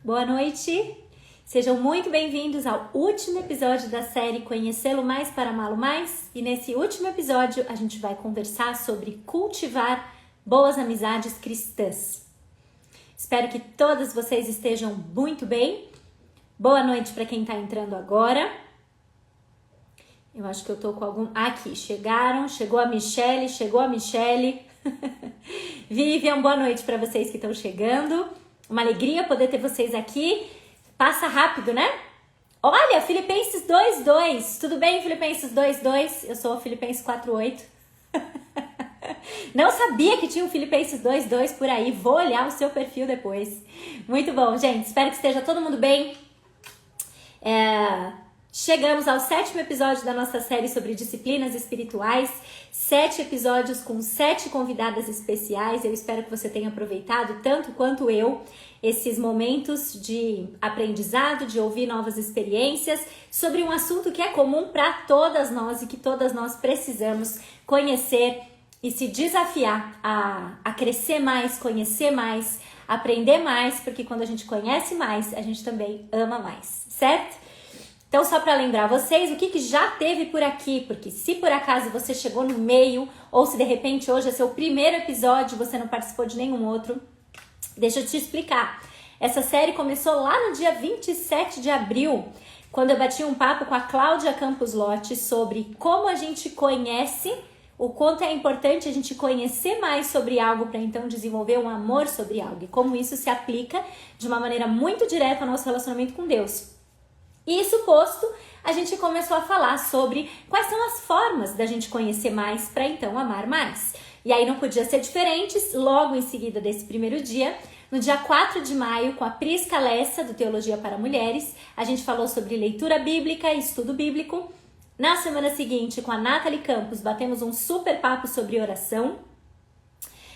Boa noite! Sejam muito bem-vindos ao último episódio da série Conhecê-lo Mais para Amá-lo Mais. E nesse último episódio a gente vai conversar sobre cultivar boas amizades cristãs. Espero que todas vocês estejam muito bem. Boa noite para quem está entrando agora. Eu acho que eu tô com algum... Aqui, chegou a Michele. Vivian, boa noite para vocês que estão chegando. Uma alegria poder ter vocês aqui. Passa rápido, né? Olha, Filipenses 2:2. Tudo bem, Filipenses 2:2? Eu sou a Filipenses 4:8. Não sabia que tinha um Filipenses 2:2 por aí. Vou olhar o seu perfil depois. Muito bom, gente. Espero que esteja todo mundo bem. Chegamos ao 7º episódio da nossa série sobre disciplinas espirituais. 7 episódios com 7 convidadas especiais. Eu espero que você tenha aproveitado tanto quanto eu esses momentos de aprendizado, de ouvir novas experiências sobre um assunto que é comum para todas nós e que todas nós precisamos conhecer e se desafiar a crescer mais, conhecer mais, aprender mais, porque quando a gente conhece mais, a gente também ama mais, certo? Então, só para lembrar vocês, o que já teve por aqui, porque se por acaso você chegou no meio, ou se de repente hoje é seu primeiro episódio e você não participou de nenhum outro, deixa eu te explicar. Essa série começou lá no dia 27 de abril, quando eu bati um papo com a Cláudia Campos Lotti sobre como a gente conhece, o quanto é importante a gente conhecer mais sobre algo para então desenvolver um amor sobre algo, e como isso se aplica de uma maneira muito direta ao nosso relacionamento com Deus. E isso posto, a gente começou a falar sobre quais são as formas da gente conhecer mais para então amar mais. E aí não podia ser diferente, logo em seguida desse primeiro dia, no dia 4 de maio, com a Prisca Lessa, do Teologia para Mulheres, a gente falou sobre leitura bíblica e estudo bíblico. Na semana seguinte, com a Nathalie Campos, batemos um super papo sobre oração.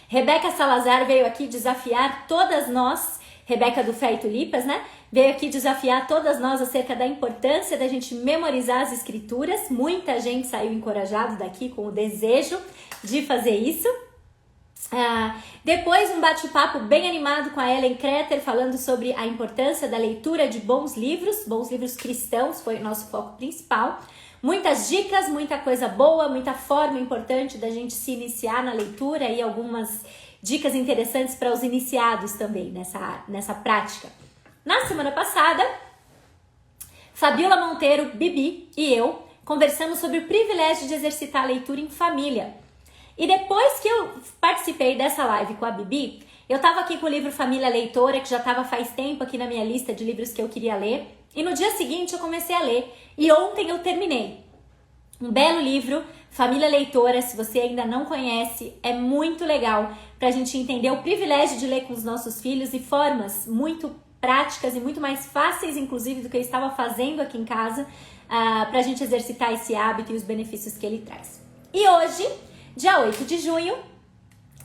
Rebeca Salazar veio aqui desafiar todas nós, Rebeca do Fé e Tulipas, né? Veio aqui desafiar todas nós acerca da importância da gente memorizar as escrituras. Muita gente saiu encorajado daqui com o desejo de fazer isso. Depois um bate-papo bem animado com a Ellen Kreter, falando sobre a importância da leitura de bons livros cristãos, foi o nosso foco principal. Muitas dicas, muita coisa boa, muita forma importante da gente se iniciar na leitura e algumas dicas interessantes para os iniciados também nessa prática. Na semana passada, Fabiola Monteiro, Bibi e eu conversamos sobre o privilégio de exercitar a leitura em família. E depois que eu participei dessa live com a Bibi, eu estava aqui com o livro Família Leitora, que já estava faz tempo aqui na minha lista de livros que eu queria ler. E no dia seguinte eu comecei a ler. E ontem eu terminei. Um belo livro, Família Leitora, se você ainda não conhece, é muito legal para a gente entender o privilégio de ler com os nossos filhos e formas muito práticas e muito mais fáceis, inclusive, do que eu estava fazendo aqui em casa, para a gente exercitar esse hábito e os benefícios que ele traz. E hoje, dia 8 de junho,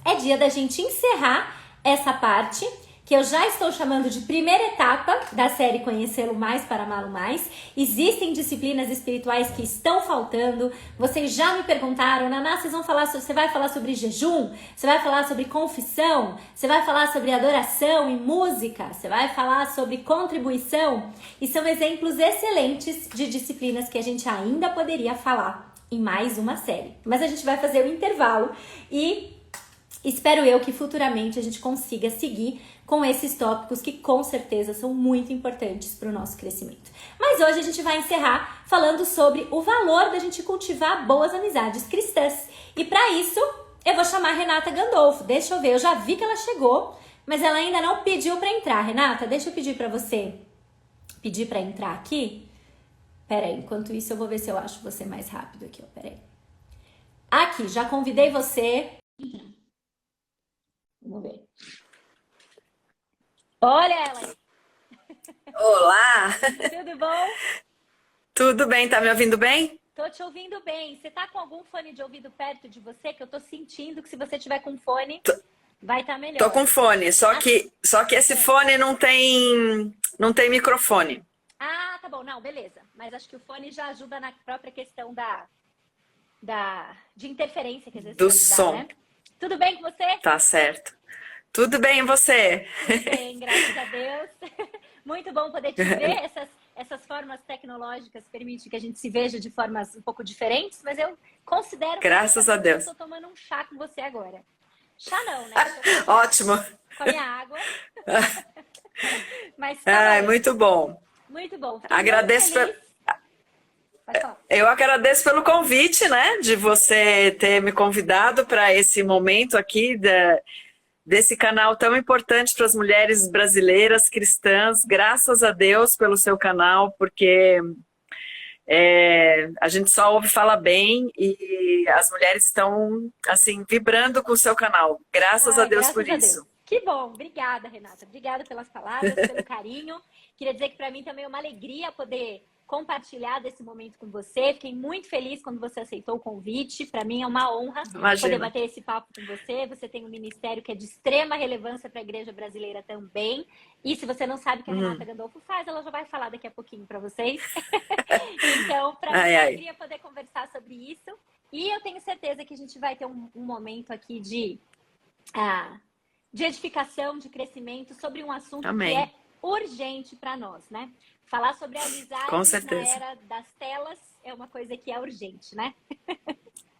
é dia da gente encerrar essa parte que eu já estou chamando de primeira etapa da série Conhecê-lo Mais para Amá-lo Mais. Existem disciplinas espirituais que estão faltando. Vocês já me perguntaram, Naná, você vai falar sobre jejum? Você vai falar sobre confissão? Você vai falar sobre adoração e música? Você vai falar sobre contribuição? E são exemplos excelentes de disciplinas que a gente ainda poderia falar em mais uma série. Mas a gente vai fazer o intervalo e espero eu que futuramente a gente consiga seguir com esses tópicos que com certeza são muito importantes para o nosso crescimento. Mas hoje a gente vai encerrar falando sobre o valor da gente cultivar boas amizades cristãs. E para isso eu vou chamar a Renata Gandolfo. Deixa eu ver, eu já vi que ela chegou, mas ela ainda não pediu para entrar. Renata, deixa eu pedir para você pedir para entrar aqui. Pera aí, enquanto isso eu vou ver se eu acho você mais rápido aqui, ó. Pera aí. Aqui, já convidei você. Vamos ver. Olha ela aí. Olá, Tudo bom? tudo bem? Tá me ouvindo bem? Tô te ouvindo bem. Você tá com algum fone de ouvido perto de você? Que eu tô sentindo que se você tiver com fone, vai estar melhor. Tô com fone, só que esse fone não tem microfone. Ah, tá bom. Não, beleza. Mas acho que o fone já ajuda na própria questão de interferência que às vezes Do pode dar, som. né? Tudo bem com você? Tá certo. Tudo bem, e você? Tudo bem, graças a Deus. Muito bom poder te ver. Essas formas tecnológicas permitem que a gente se veja de formas um pouco diferentes, mas eu considero Graças a que eu Deus. estou tomando um chá com você agora. Chá não, né? Ótimo. Com a minha água. Mas tá Ai, valendo. muito bom. Muito bom. Fiquei Agradeço. muito feliz. Pode falar. Eu agradeço pelo convite, né, de você ter me convidado para esse momento aqui desse canal tão importante para as mulheres brasileiras cristãs. Graças a Deus pelo seu canal, porque a gente só ouve falar bem e as mulheres estão assim vibrando com o seu canal. Graças a Deus por isso. Que bom, obrigada, Renata. Obrigada pelas palavras, pelo carinho. Queria dizer que para mim também é uma alegria poder compartilhar desse momento com você. Fiquei muito feliz quando você aceitou o convite. Para mim é uma honra poder bater esse papo com você. Você tem um ministério que é de extrema relevância para a igreja brasileira também. E se você não sabe o que a Renata Gandolfo faz, ela já vai falar daqui a pouquinho para vocês. Então, para mim é uma alegria poder conversar sobre isso. E eu tenho certeza que a gente vai ter um momento aqui de edificação, de crescimento sobre um assunto que é urgente para nós, né? Falar sobre a amizade na era das telas é uma coisa que é urgente, né?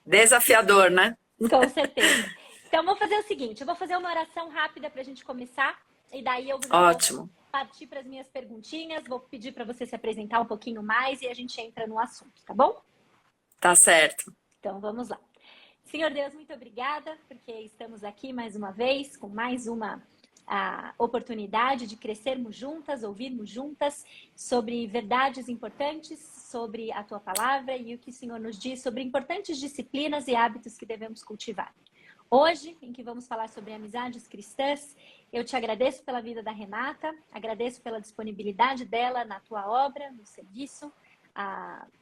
Desafiador, né? Com certeza. Então, vou fazer o seguinte, eu vou fazer uma oração rápida para a gente começar e daí eu vou partir para as minhas perguntinhas, vou pedir para você se apresentar um pouquinho mais e a gente entra no assunto, tá bom? Tá certo. Então, vamos lá. Senhor Deus, muito obrigada, porque estamos aqui mais uma vez, com mais uma oportunidade de crescermos juntas, ouvirmos juntas sobre verdades importantes, sobre a Tua Palavra e o que o Senhor nos diz sobre importantes disciplinas e hábitos que devemos cultivar. Hoje, em que vamos falar sobre amizades cristãs, eu te agradeço pela vida da Renata, agradeço pela disponibilidade dela na Tua obra, no serviço,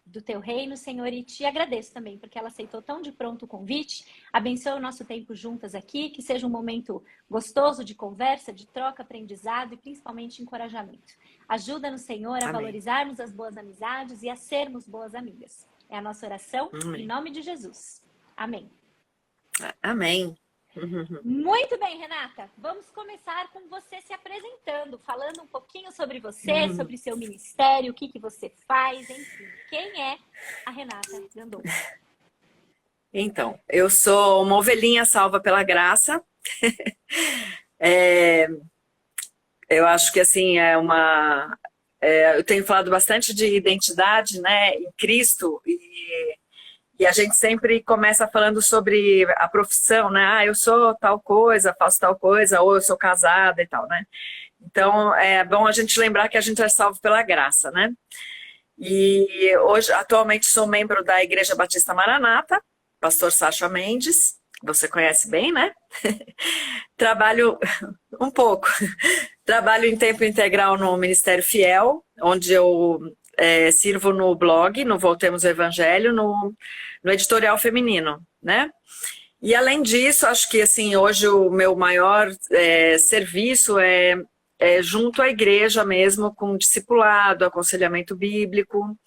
do teu reino, Senhor, e te agradeço também, porque ela aceitou tão de pronto o convite. Abençoe o nosso tempo juntas aqui, que seja um momento gostoso de conversa, de troca, aprendizado e principalmente encorajamento. Ajuda-nos, Senhor, a valorizarmos as boas amizades e a sermos boas amigas. É a nossa oração, em nome de Jesus. Amém. Amém. Muito bem, Renata. Vamos começar com você se apresentando, falando um pouquinho sobre você, sobre seu ministério, o que você faz, enfim. Quem é a Renata Gandolfo? Então, eu sou uma ovelhinha salva pela graça. Eu acho que assim eu tenho falado bastante de identidade, né, em Cristo e a gente sempre começa falando sobre a profissão, né? Eu sou tal coisa, faço tal coisa, ou eu sou casada e tal, né? Então, é bom a gente lembrar que a gente é salvo pela graça, né? E hoje, atualmente, sou membro da Igreja Batista Maranata, pastor Sacha Mendes, você conhece bem, né? Trabalho um pouco. Trabalho em tempo integral no Ministério Fiel, onde eu sirvo no blog, no Voltemos ao Evangelho, no editorial feminino, né? E além disso, acho que assim, hoje o meu maior serviço é junto à igreja mesmo, com discipulado, aconselhamento bíblico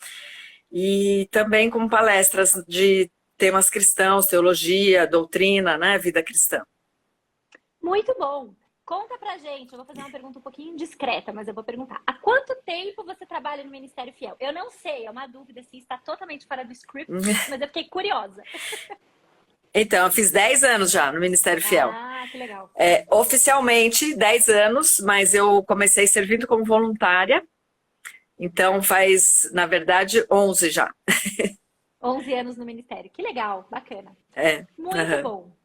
e também com palestras de temas cristãos, teologia, doutrina, né, vida cristã. Muito bom. Conta pra gente, eu vou fazer uma pergunta um pouquinho discreta, mas eu vou perguntar. Há quanto tempo você trabalha no Ministério Fiel? Eu não sei, é uma dúvida, assim, está totalmente fora do script, mas eu fiquei curiosa. Então, eu fiz 10 anos já no Ministério Fiel. Ah, que legal. Oficialmente, 10 anos, mas eu comecei servindo como voluntária. Então, faz, na verdade, 11 já. 11 anos no Ministério. Que legal, bacana. Muito bom.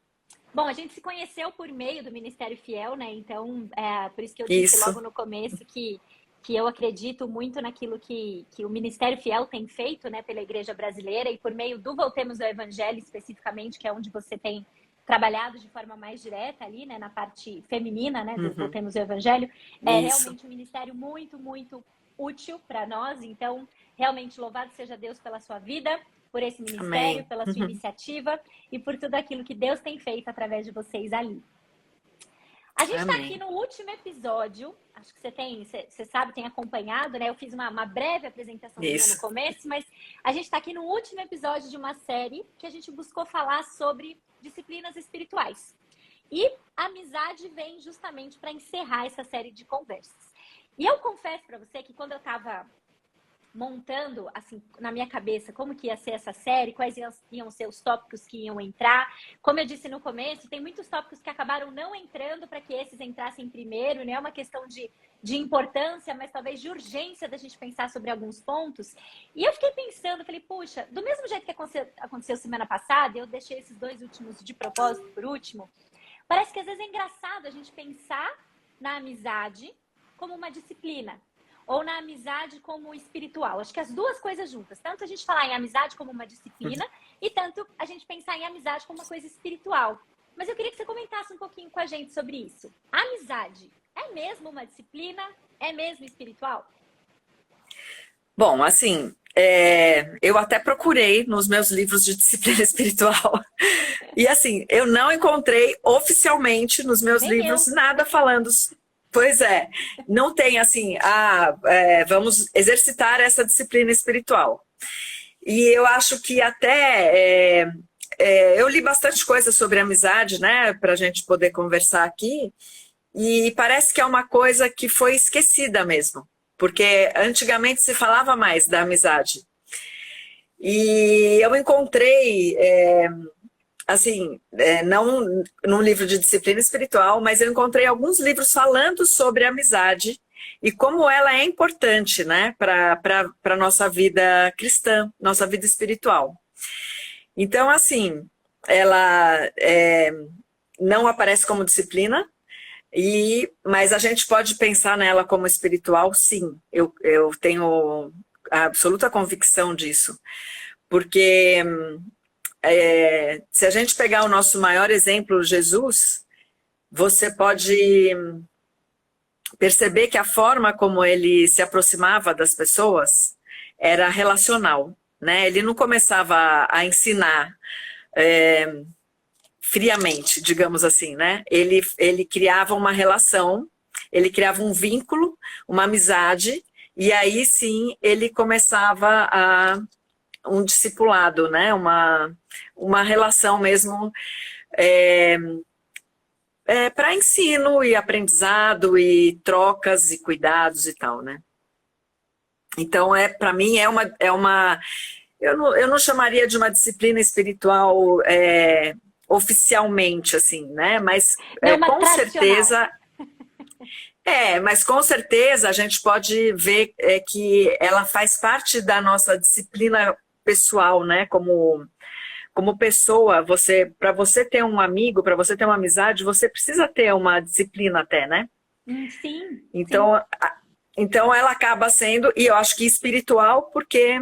Bom, a gente se conheceu por meio do Ministério Fiel, né? Então, por isso que eu disse logo no começo que eu acredito muito naquilo que o Ministério Fiel tem feito, né, pela Igreja Brasileira e por meio do Voltemos ao Evangelho especificamente, que é onde você tem trabalhado de forma mais direta ali, né, na parte feminina, né, do Voltemos ao Evangelho. É realmente um ministério muito, muito útil para nós. Então, realmente, louvado seja Deus pela sua vida, por esse ministério, Amém. Pela sua iniciativa e por tudo aquilo que Deus tem feito através de vocês ali. A gente está aqui no último episódio, acho que você sabe, tem acompanhado, né? Eu fiz uma breve apresentação no começo, mas a gente está aqui no último episódio de uma série que a gente buscou falar sobre disciplinas espirituais. E a amizade vem justamente para encerrar essa série de conversas. E eu confesso para você que quando eu estava montando, assim, na minha cabeça, como que ia ser essa série, quais iam ser os tópicos que iam entrar. Como eu disse no começo, tem muitos tópicos que acabaram não entrando para que esses entrassem primeiro, não é uma questão de importância, mas talvez de urgência da gente pensar sobre alguns pontos. E eu fiquei pensando, falei, puxa, do mesmo jeito que aconteceu semana passada, eu deixei esses 2 últimos de propósito por último, parece que às vezes é engraçado a gente pensar na amizade como uma disciplina, ou na amizade como espiritual. Acho que as duas coisas juntas. Tanto a gente falar em amizade como uma disciplina e tanto a gente pensar em amizade como uma coisa espiritual. Mas eu queria que você comentasse um pouquinho com a gente sobre isso. A amizade é mesmo uma disciplina? É mesmo espiritual? Bom, assim, eu até procurei nos meus livros de disciplina espiritual. E assim, eu não encontrei oficialmente nos meus Nem livros eu. nada falando. Pois é, não tem assim, vamos exercitar essa disciplina espiritual. E eu acho que até eu li bastante coisa sobre amizade, né, para a gente poder conversar aqui. E parece que é uma coisa que foi esquecida mesmo, porque antigamente se falava mais da amizade. E eu encontrei, assim, não num livro de disciplina espiritual, mas eu encontrei alguns livros falando sobre amizade e como ela é importante, né, para a nossa vida cristã, nossa vida espiritual. Então, assim, ela não aparece como disciplina, mas a gente pode pensar nela como espiritual, sim. Eu tenho a absoluta convicção disso. Porque se a gente pegar o nosso maior exemplo, Jesus, você pode perceber que a forma como ele se aproximava das pessoas era relacional, né? Ele não começava a ensinar friamente, digamos assim, né? Ele criava uma relação, ele criava um vínculo, uma amizade, e aí sim ele começava a um discipulado, né? Uma relação mesmo para ensino e aprendizado e trocas e cuidados e tal, né? Então, para mim, eu não chamaria de uma disciplina espiritual oficialmente, assim, né? Mas Não uma com tradicional. certeza. Mas com certeza a gente pode ver que ela faz parte da nossa disciplina pessoal, né? Como pessoa, para você ter um amigo, para você ter uma amizade, você precisa ter uma disciplina até, né? Sim, sim. Então ela acaba sendo, e eu acho que espiritual, porque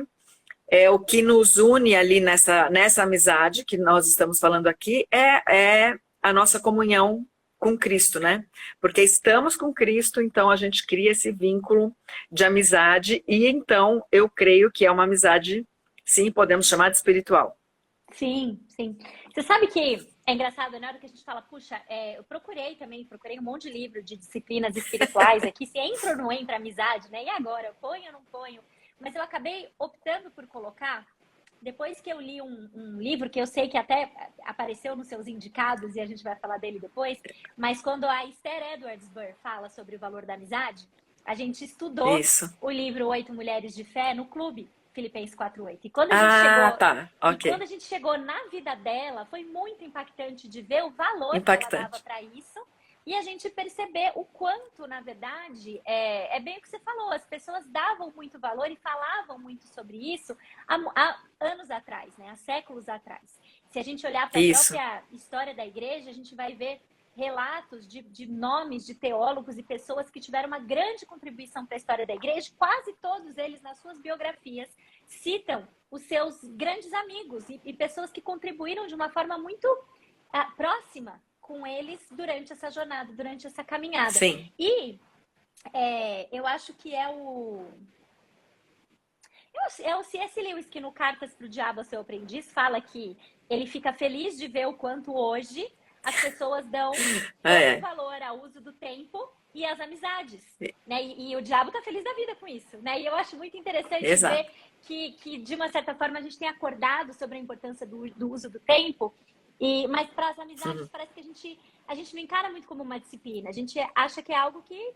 é o que nos une ali nessa amizade que nós estamos falando aqui, é a nossa comunhão com Cristo, né? Porque estamos com Cristo, então a gente cria esse vínculo de amizade, e então eu creio que é uma amizade, sim, podemos chamar de espiritual. Sim, sim. Você sabe que é engraçado, na hora que a gente fala, puxa, eu procurei um monte de livro de disciplinas espirituais aqui, se entra ou não entra amizade, né? E agora, eu ponho ou não ponho? Mas eu acabei optando por colocar, depois que eu li um livro que eu sei que até apareceu nos seus indicados, e a gente vai falar dele depois, mas quando a Esther Edwardsburg fala sobre o valor da amizade, a gente estudou Isso. o livro 8 Mulheres de Fé no clube. Filipenses 4:8. E quando a gente chegou, Tá, e ok. quando a gente chegou na vida dela, foi muito impactante de ver o valor que ela dava Impactante. para isso e a gente perceber o quanto, na verdade, é bem o que você falou, as pessoas davam muito valor e falavam muito sobre isso há anos atrás, né? Há séculos atrás. Se a gente olhar para a Isso. própria história da igreja, a gente vai ver relatos de nomes de teólogos e pessoas que tiveram uma grande contribuição para a história da igreja, quase todos eles nas suas biografias citam os seus grandes amigos e pessoas que contribuíram de uma forma muito próxima com eles durante essa jornada, durante essa caminhada. Sim. E eu acho que é o C.S. Lewis que no Cartas para o Diabo, a Seu Aprendiz, fala que ele fica feliz de ver o quanto hoje as pessoas dão pouco valor ao uso do tempo e às amizades, né? E o diabo tá feliz da vida com isso, né? E eu acho muito interessante ver que, de uma certa forma, a gente tem acordado sobre a importância do uso do tempo, mas para as amizades parece que a gente não encara muito como uma disciplina, a gente acha que é algo que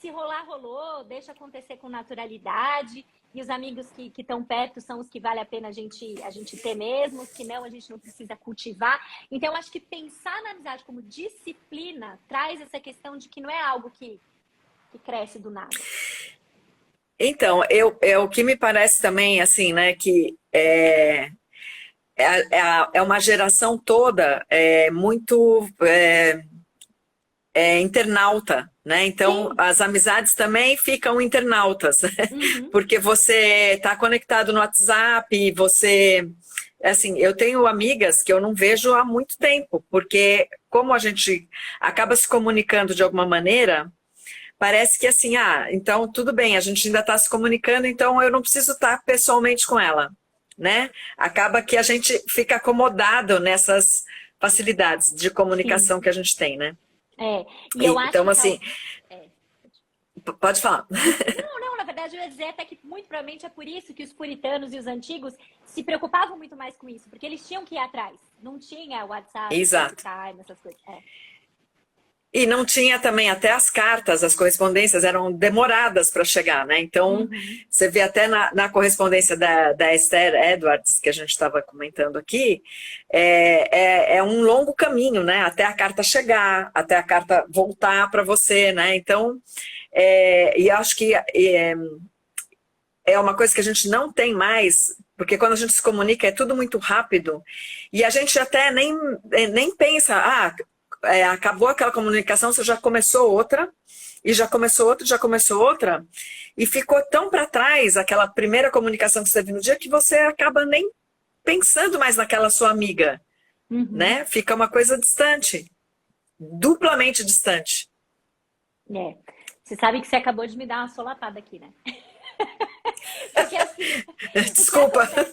se rolar, rolou, deixa acontecer com naturalidade. E os amigos que estão perto são os que vale a pena a gente ter mesmo, os que não, a gente não precisa cultivar. Então, eu acho que pensar na amizade como disciplina traz essa questão de que não é algo que cresce do nada. Então, o que me parece também, assim, né, que é uma geração toda muito internauta, né? Então, Sim. as amizades também ficam internautas, Uhum. porque você está conectado no WhatsApp, você... Assim, eu tenho amigas que eu não vejo há muito tempo, porque como a gente acaba se comunicando de alguma maneira, parece que assim, então tudo bem, a gente ainda está se comunicando, então eu não preciso estar pessoalmente com ela, né? Acaba que a gente fica acomodado nessas facilidades de Sim. comunicação que a gente tem, né? E eu acho Então, que assim, é. pode falar. Não, não, na verdade eu ia dizer até que muito provavelmente é por isso que os puritanos e os antigos se preocupavam muito mais com isso, porque eles tinham que ir atrás. Não tinha WhatsApp, Exato. FaceTime, essas coisas. E não tinha também, até as cartas, as correspondências eram demoradas para chegar, né? Então, Uhum. você vê até na correspondência da Esther Edwards, que a gente estava comentando aqui, é um longo caminho, né? Até a carta chegar, até a carta voltar para você, né? Então, e acho que é uma coisa que a gente não tem mais, porque quando a gente se comunica é tudo muito rápido, e a gente até nem pensa, acabou aquela comunicação, você já começou outra, e já começou outra, já começou outra, e ficou tão para trás aquela primeira comunicação que você teve no dia que você acaba nem pensando mais naquela sua amiga, Uhum. né? Fica uma coisa distante, duplamente distante. É. Você sabe que você acabou de me dar uma solapada aqui, né? Porque assim, o que Desculpa. acontece?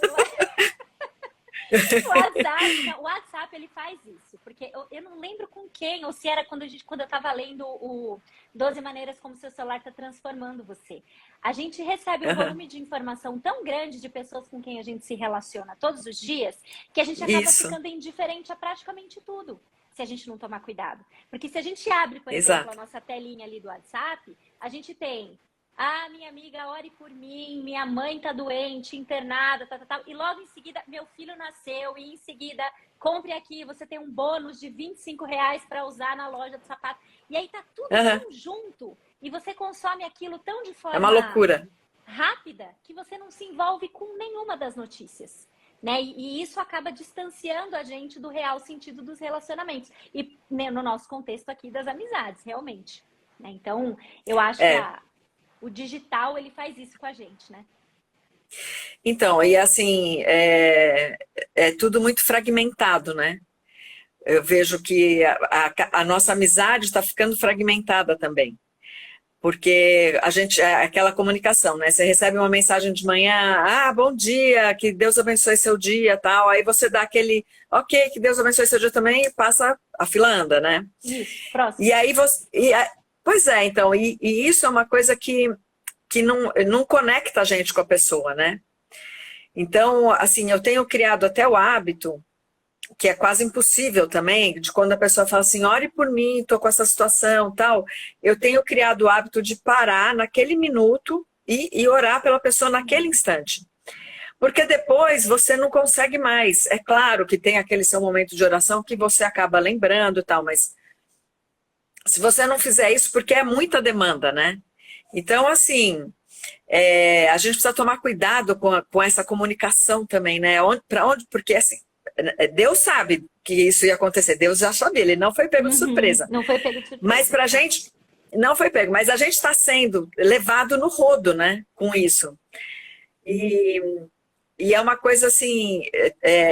O WhatsApp ele faz isso, porque eu não lembro com quem, ou se era quando eu estava lendo o 12 maneiras como seu celular está transformando você. A gente recebe um Uhum. volume de informação tão grande de pessoas com quem a gente se relaciona todos os dias, que a gente acaba Isso, ficando indiferente a praticamente tudo, se a gente não tomar cuidado. Porque se a gente abre, por exemplo, a exato. nossa telinha ali do WhatsApp, a gente tem minha amiga, ore por mim, minha mãe tá doente, internada, tal. E logo em seguida, meu filho nasceu, e em seguida, compre aqui, você tem um bônus de R$ 25 para usar na loja de sapato. E aí tá tudo Uhum. tão junto, e você consome aquilo tão de É uma forma loucura. rápida, que você não se envolve com nenhuma das notícias. Né? E isso acaba distanciando a gente do real sentido dos relacionamentos. E né, no nosso contexto aqui das amizades, realmente. Né? Então, eu acho que É. o digital, ele faz isso com a gente, né? Então, e assim, é tudo muito fragmentado, né? Eu vejo que a nossa amizade está ficando fragmentada também. Porque a gente, aquela comunicação, né? Você recebe uma mensagem de manhã, bom dia, que Deus abençoe seu dia, tal. Aí você dá aquele, ok, que Deus abençoe seu dia também, e passa a fila anda, né? Isso, próximo. E aí você. Pois é, então, e isso é uma coisa que não conecta a gente com a pessoa, né? Então, assim, eu tenho criado até o hábito, que é quase impossível também, de quando a pessoa fala assim, ore por mim, estou com essa situação, tal. Eu tenho criado o hábito de parar naquele minuto e orar pela pessoa naquele instante. Porque depois você não consegue mais. É claro que tem aquele seu momento de oração que você acaba lembrando e tal, mas se você não fizer isso, porque é muita demanda, né? Então, assim, a gente precisa tomar cuidado com essa comunicação também, né? Para onde? Porque assim, Deus sabe que isso ia acontecer, Deus já sabia, ele não foi pego de surpresa. Não foi pego de Mas surpresa. para a gente, não foi pego, mas a gente está sendo levado no rodo, né? Com isso. E é uma coisa assim,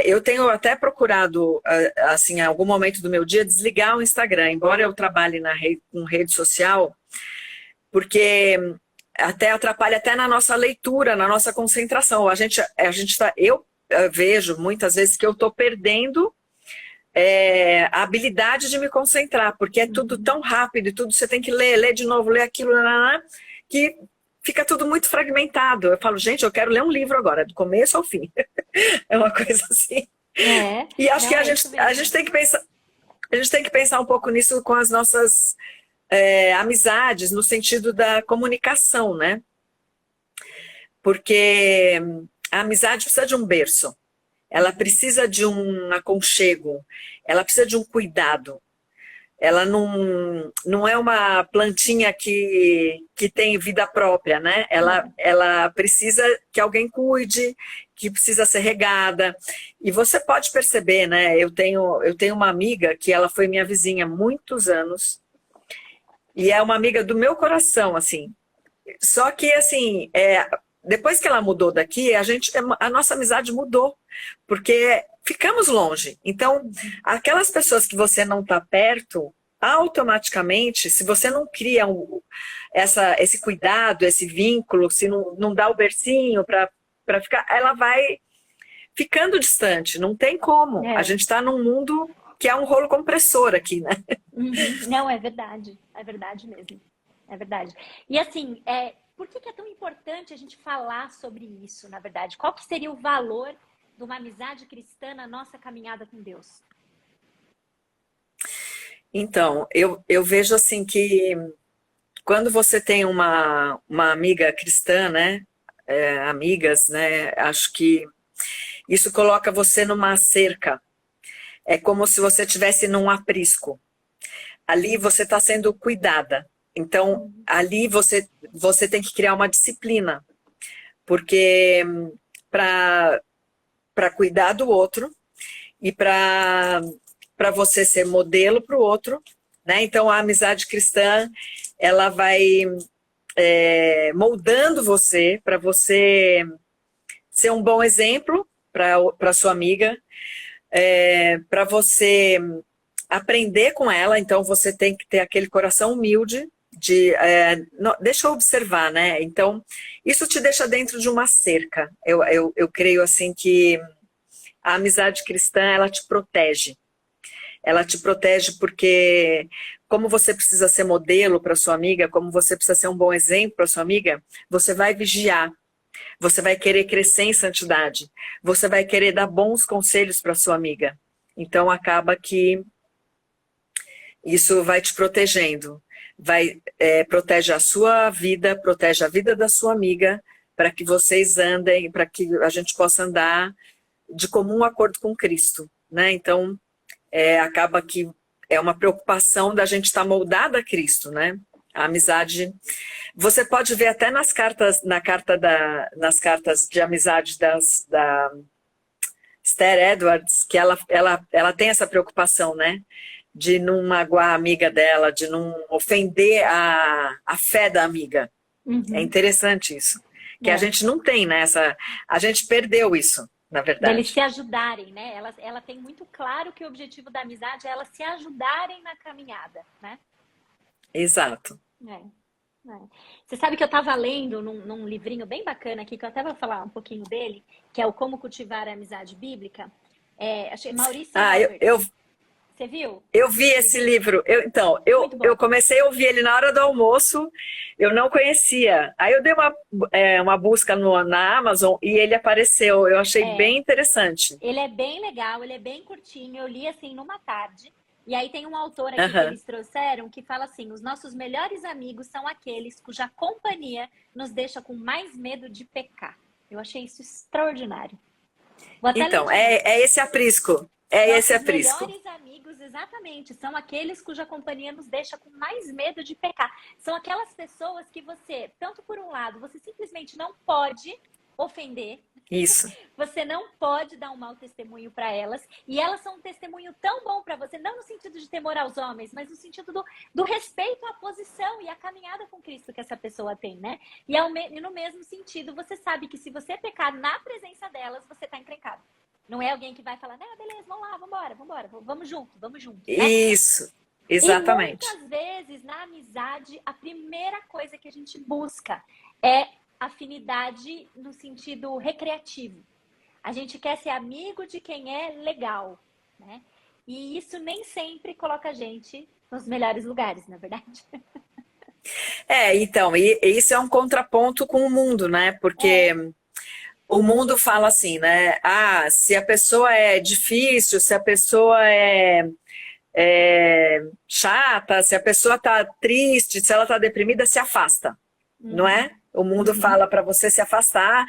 eu tenho até procurado, assim, em algum momento do meu dia, desligar o Instagram, embora eu trabalhe com rede social, porque até atrapalha até na nossa leitura, na nossa concentração. Eu vejo muitas vezes que eu estou perdendo a habilidade de me concentrar, porque é tudo tão rápido, e tudo você tem que ler de novo, ler aquilo, que fica tudo muito fragmentado. Eu falo, gente, eu quero ler um livro agora, do começo ao fim. É uma coisa assim. E acho que a gente tem que pensar um pouco nisso com as nossas amizades no sentido da comunicação, né? Porque a amizade precisa de um berço, ela precisa de um aconchego, ela precisa de um cuidado. Ela não é uma plantinha que tem vida própria, né? Ela precisa que alguém cuide, que precisa ser regada. E você pode perceber, né? Eu tenho uma amiga que ela foi minha vizinha há muitos anos, e é uma amiga do meu coração, assim. Só que, assim, depois que ela mudou daqui, a nossa amizade mudou, porque ficamos longe. Então, aquelas pessoas que você não está perto, automaticamente, se você não cria esse cuidado, esse vínculo, se não dá o bercinho para ficar, ela vai ficando distante, não tem como. A gente está num mundo que é um rolo compressor aqui, né? Não, é verdade mesmo, é verdade. E assim, por que é tão importante a gente falar sobre isso, na verdade? Qual que seria o valor de uma amizade cristã na nossa caminhada com Deus? Então, eu vejo assim que quando você tem uma amiga cristã, né? Amigas, né? Acho que isso coloca você numa cerca. É como se você estivesse num aprisco. Ali você está sendo cuidada. Então, ali você tem que criar uma disciplina. Porque para cuidar do outro e para você ser modelo para o outro, né? Então, a amizade cristã, ela vai moldando você para você ser um bom exemplo para sua amiga, para você aprender com ela. Então, você tem que ter aquele coração humilde de deixa eu observar, né? Então, isso te deixa dentro de uma cerca. Eu creio assim que a amizade cristã, ela te protege. Ela te protege porque, como você precisa ser modelo para sua amiga, como você precisa ser um bom exemplo para sua amiga, você vai vigiar, você vai querer crescer em santidade, você vai querer dar bons conselhos para sua amiga. Então, acaba que isso vai te protegendo, protege a sua vida, protege a vida da sua amiga, para que vocês andem, para que a gente possa andar de comum acordo com Cristo, né? Então, acaba que é uma preocupação da gente estar moldada a Cristo, né? A amizade. Você pode ver até nas cartas de amizade da Esther Edwards, que ela tem essa preocupação, né? De não magoar a amiga dela, de não ofender a fé da amiga. É interessante isso. Que a gente não tem, né? A gente perdeu isso. Na verdade. Eles se ajudarem, né? Ela tem muito claro que o objetivo da amizade é elas se ajudarem na caminhada, né? Exato. Você sabe que eu estava lendo num livrinho bem bacana aqui, que eu até vou falar um pouquinho dele, que é o Como Cultivar a Amizade Bíblica. Achei Maurício Roberts. Você viu? Eu vi esse livro. Eu comecei a ouvir ele na hora do almoço, eu não conhecia. Aí eu dei uma busca na Amazon e ele apareceu. Eu achei bem interessante. Ele é bem legal, ele é bem curtinho. Eu li assim numa tarde. E aí tem um autor aqui que eles trouxeram que fala assim: os nossos melhores amigos são aqueles cuja companhia nos deixa com mais medo de pecar. Eu achei isso extraordinário. Então, esse aprisco. Esse aprisco. Os melhores amigos, exatamente, são aqueles cuja companhia nos deixa com mais medo de pecar. São aquelas pessoas que você, tanto por um lado, você simplesmente não pode ofender. Isso. Você não pode dar um mau testemunho para elas. E elas são um testemunho tão bom para você, não no sentido de temor aos homens, mas no sentido do respeito à posição e à caminhada com Cristo que essa pessoa tem, né? E no mesmo sentido, você sabe que se você pecar na presença delas, você está encrencado. Não é alguém que vai falar, beleza, vamos lá, vambora, vamos junto. Né? Isso, exatamente. E muitas vezes, na amizade, a primeira coisa que a gente busca é afinidade no sentido recreativo. A gente quer ser amigo de quem é legal, né? E isso nem sempre coloca a gente nos melhores lugares, na verdade. Então, e isso é um contraponto com o mundo, né? Porque o mundo fala assim, né? Se a pessoa é difícil, se a pessoa chata, se a pessoa está triste, se ela está deprimida, se afasta, não é? O mundo fala para você se afastar,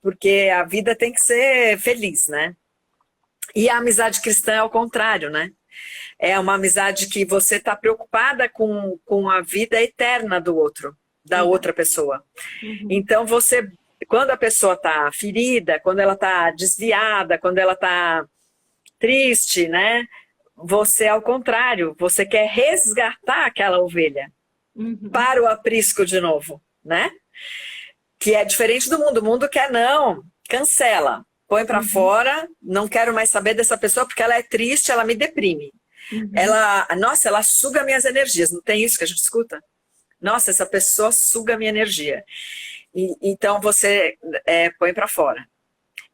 porque a vida tem que ser feliz, né? E a amizade cristã é ao contrário, né? É uma amizade que você está preocupada com a vida eterna do outro, da outra pessoa. Então você, quando a pessoa está ferida, quando ela está desviada, quando ela está triste, né? Você, ao contrário, você quer resgatar aquela ovelha para o aprisco de novo, né? Que é diferente do mundo. O mundo quer não, cancela, põe para fora, não quero mais saber dessa pessoa porque ela é triste, ela me deprime. Nossa, ela suga minhas energias. Não tem isso que a gente escuta? Nossa, essa pessoa suga minha energia. Então você põe para fora.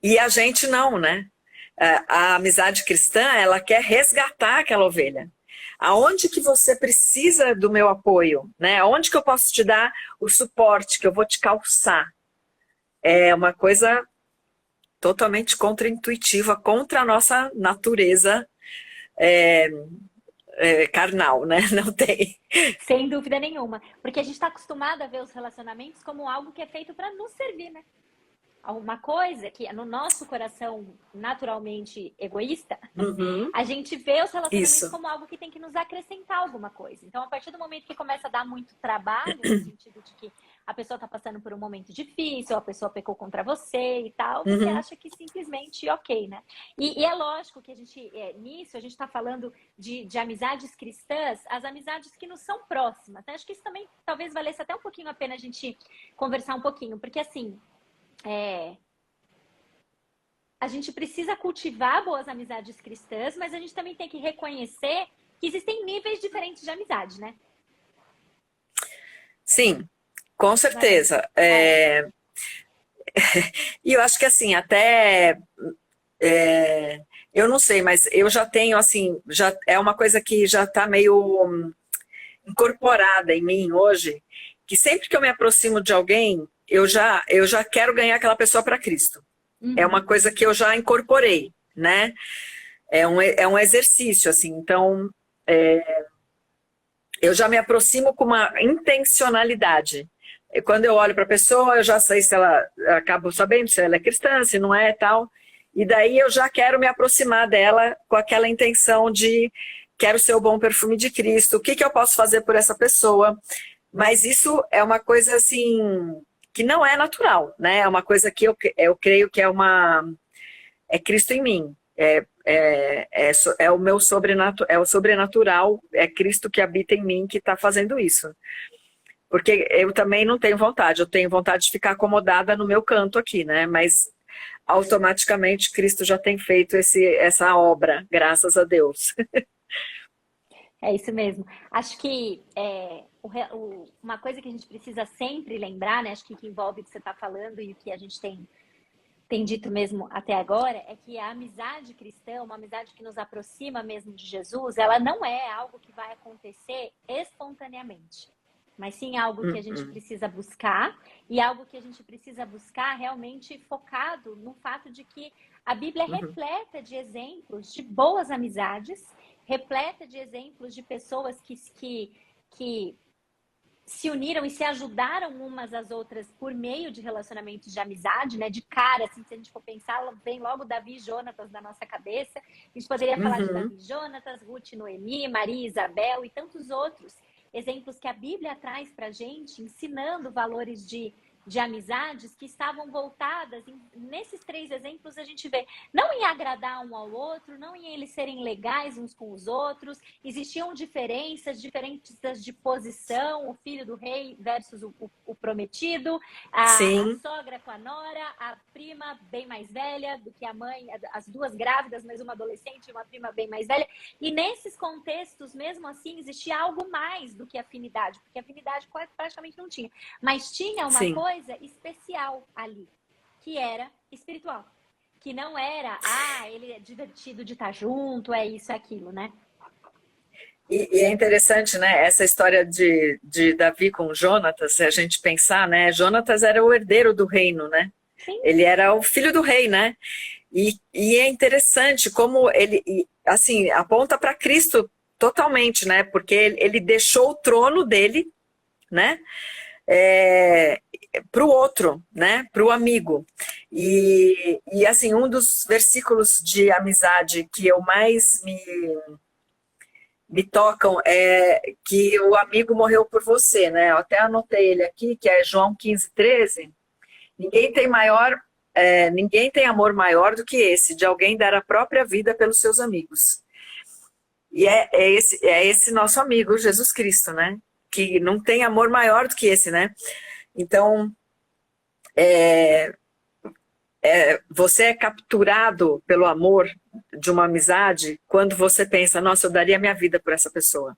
E a gente não, né? A amizade cristã, ela quer resgatar aquela ovelha. Aonde que você precisa do meu apoio, né? Aonde que eu posso te dar o suporte, que eu vou te calçar? É uma coisa totalmente contraintuitiva, contra a nossa natureza carnal, né? Não tem. Sem dúvida nenhuma. Porque a gente está acostumado a ver os relacionamentos como algo que é feito para nos servir, né? Alguma coisa que no nosso coração naturalmente egoísta, a gente vê os relacionamentos como algo que tem que nos acrescentar alguma coisa. Então, a partir do momento que começa a dar muito trabalho, no sentido de que a pessoa está passando por um momento difícil, a pessoa pecou contra você e tal, você acha que simplesmente ok, né? E é lógico que a gente, nisso, a gente está falando de amizades cristãs, as amizades que nos são próximas, né? Acho que isso também talvez valesse até um pouquinho a pena a gente conversar um pouquinho, porque assim, a gente precisa cultivar boas amizades cristãs, mas a gente também tem que reconhecer que existem níveis diferentes de amizade, né? Sim, com certeza. E eu acho que assim, até eu não sei, mas eu já tenho assim, já é uma coisa que já está meio incorporada em mim hoje, que sempre que eu me aproximo de alguém, eu já quero ganhar aquela pessoa para Cristo. É uma coisa que eu já incorporei, né? É um exercício, assim. Então, eu já me aproximo com uma intencionalidade. E quando eu olho para a pessoa, eu já sei se ela, acabo sabendo se ela é cristã, se não é, tal. E daí eu já quero me aproximar dela com aquela intenção de quero ser o bom perfume de Cristo. O que eu posso fazer por essa pessoa? Mas isso é uma coisa, assim, que não é natural, né? É uma coisa que eu creio que é Cristo em mim. É o meu sobrenatural, é Cristo que habita em mim que está fazendo isso. Porque eu também não tenho vontade, eu tenho vontade de ficar acomodada no meu canto aqui, né? Mas automaticamente Cristo já tem feito essa obra, graças a Deus. É isso mesmo. Acho que uma coisa que a gente precisa sempre lembrar, né? Acho que envolve o que você está falando e o que a gente tem dito mesmo até agora, é que a amizade cristã, uma amizade que nos aproxima mesmo de Jesus, ela não é algo que vai acontecer espontaneamente, mas sim algo que a gente precisa buscar, e algo que a gente precisa buscar realmente focado no fato de que a Bíblia é repleta de exemplos de boas amizades, repleta de exemplos de pessoas que se uniram e se ajudaram umas às outras por meio de relacionamentos de amizade, né? De cara, assim, se a gente for pensar, vem logo Davi e Jonatas na nossa cabeça. A gente poderia falar de Davi e Jonatas, Ruth e Noemi, Maria e Isabel e tantos outros exemplos que a Bíblia traz pra gente, ensinando valores de amizades que estavam voltadas, nesses 3 exemplos a gente vê, não em agradar um ao outro, não em eles serem legais uns com os outros, existiam diferenças de posição, o filho do rei versus o prometido, a sogra com a nora, a prima bem mais velha do que a mãe, as 2 grávidas, mas uma adolescente e uma prima bem mais velha, e nesses contextos, mesmo assim, existia algo mais do que afinidade, porque afinidade praticamente não tinha, mas tinha uma coisa especial ali, que era espiritual, que não era, ele é divertido de estar junto, é isso, é aquilo, né? E é interessante, né, essa história de Davi com Jonatas, se a gente pensar, né, Jonatas era o herdeiro do reino, né? Sim. Ele era o filho do rei, né? E é interessante como ele, assim, aponta para Cristo totalmente, né? Porque ele deixou o trono dele, né? Para o outro, né? Para o amigo. E assim, um dos versículos de amizade que eu mais me tocam é que o amigo morreu por você, né? Eu até anotei ele aqui, que é João 15:13. Ninguém tem ninguém tem amor maior do que esse, de alguém dar a própria vida pelos seus amigos. E é esse nosso amigo, Jesus Cristo, né? Que não tem amor maior do que esse, né? Então, você é capturado pelo amor de uma amizade quando você pensa, nossa, eu daria minha vida por essa pessoa.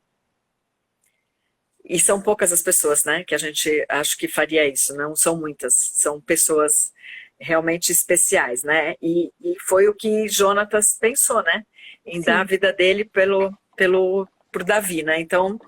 E são poucas as pessoas, né, que a gente acho que faria isso, não são muitas, são pessoas realmente especiais, né? E foi o que Jonatas pensou, né? Em dar a vida dele por Davi, né? Então,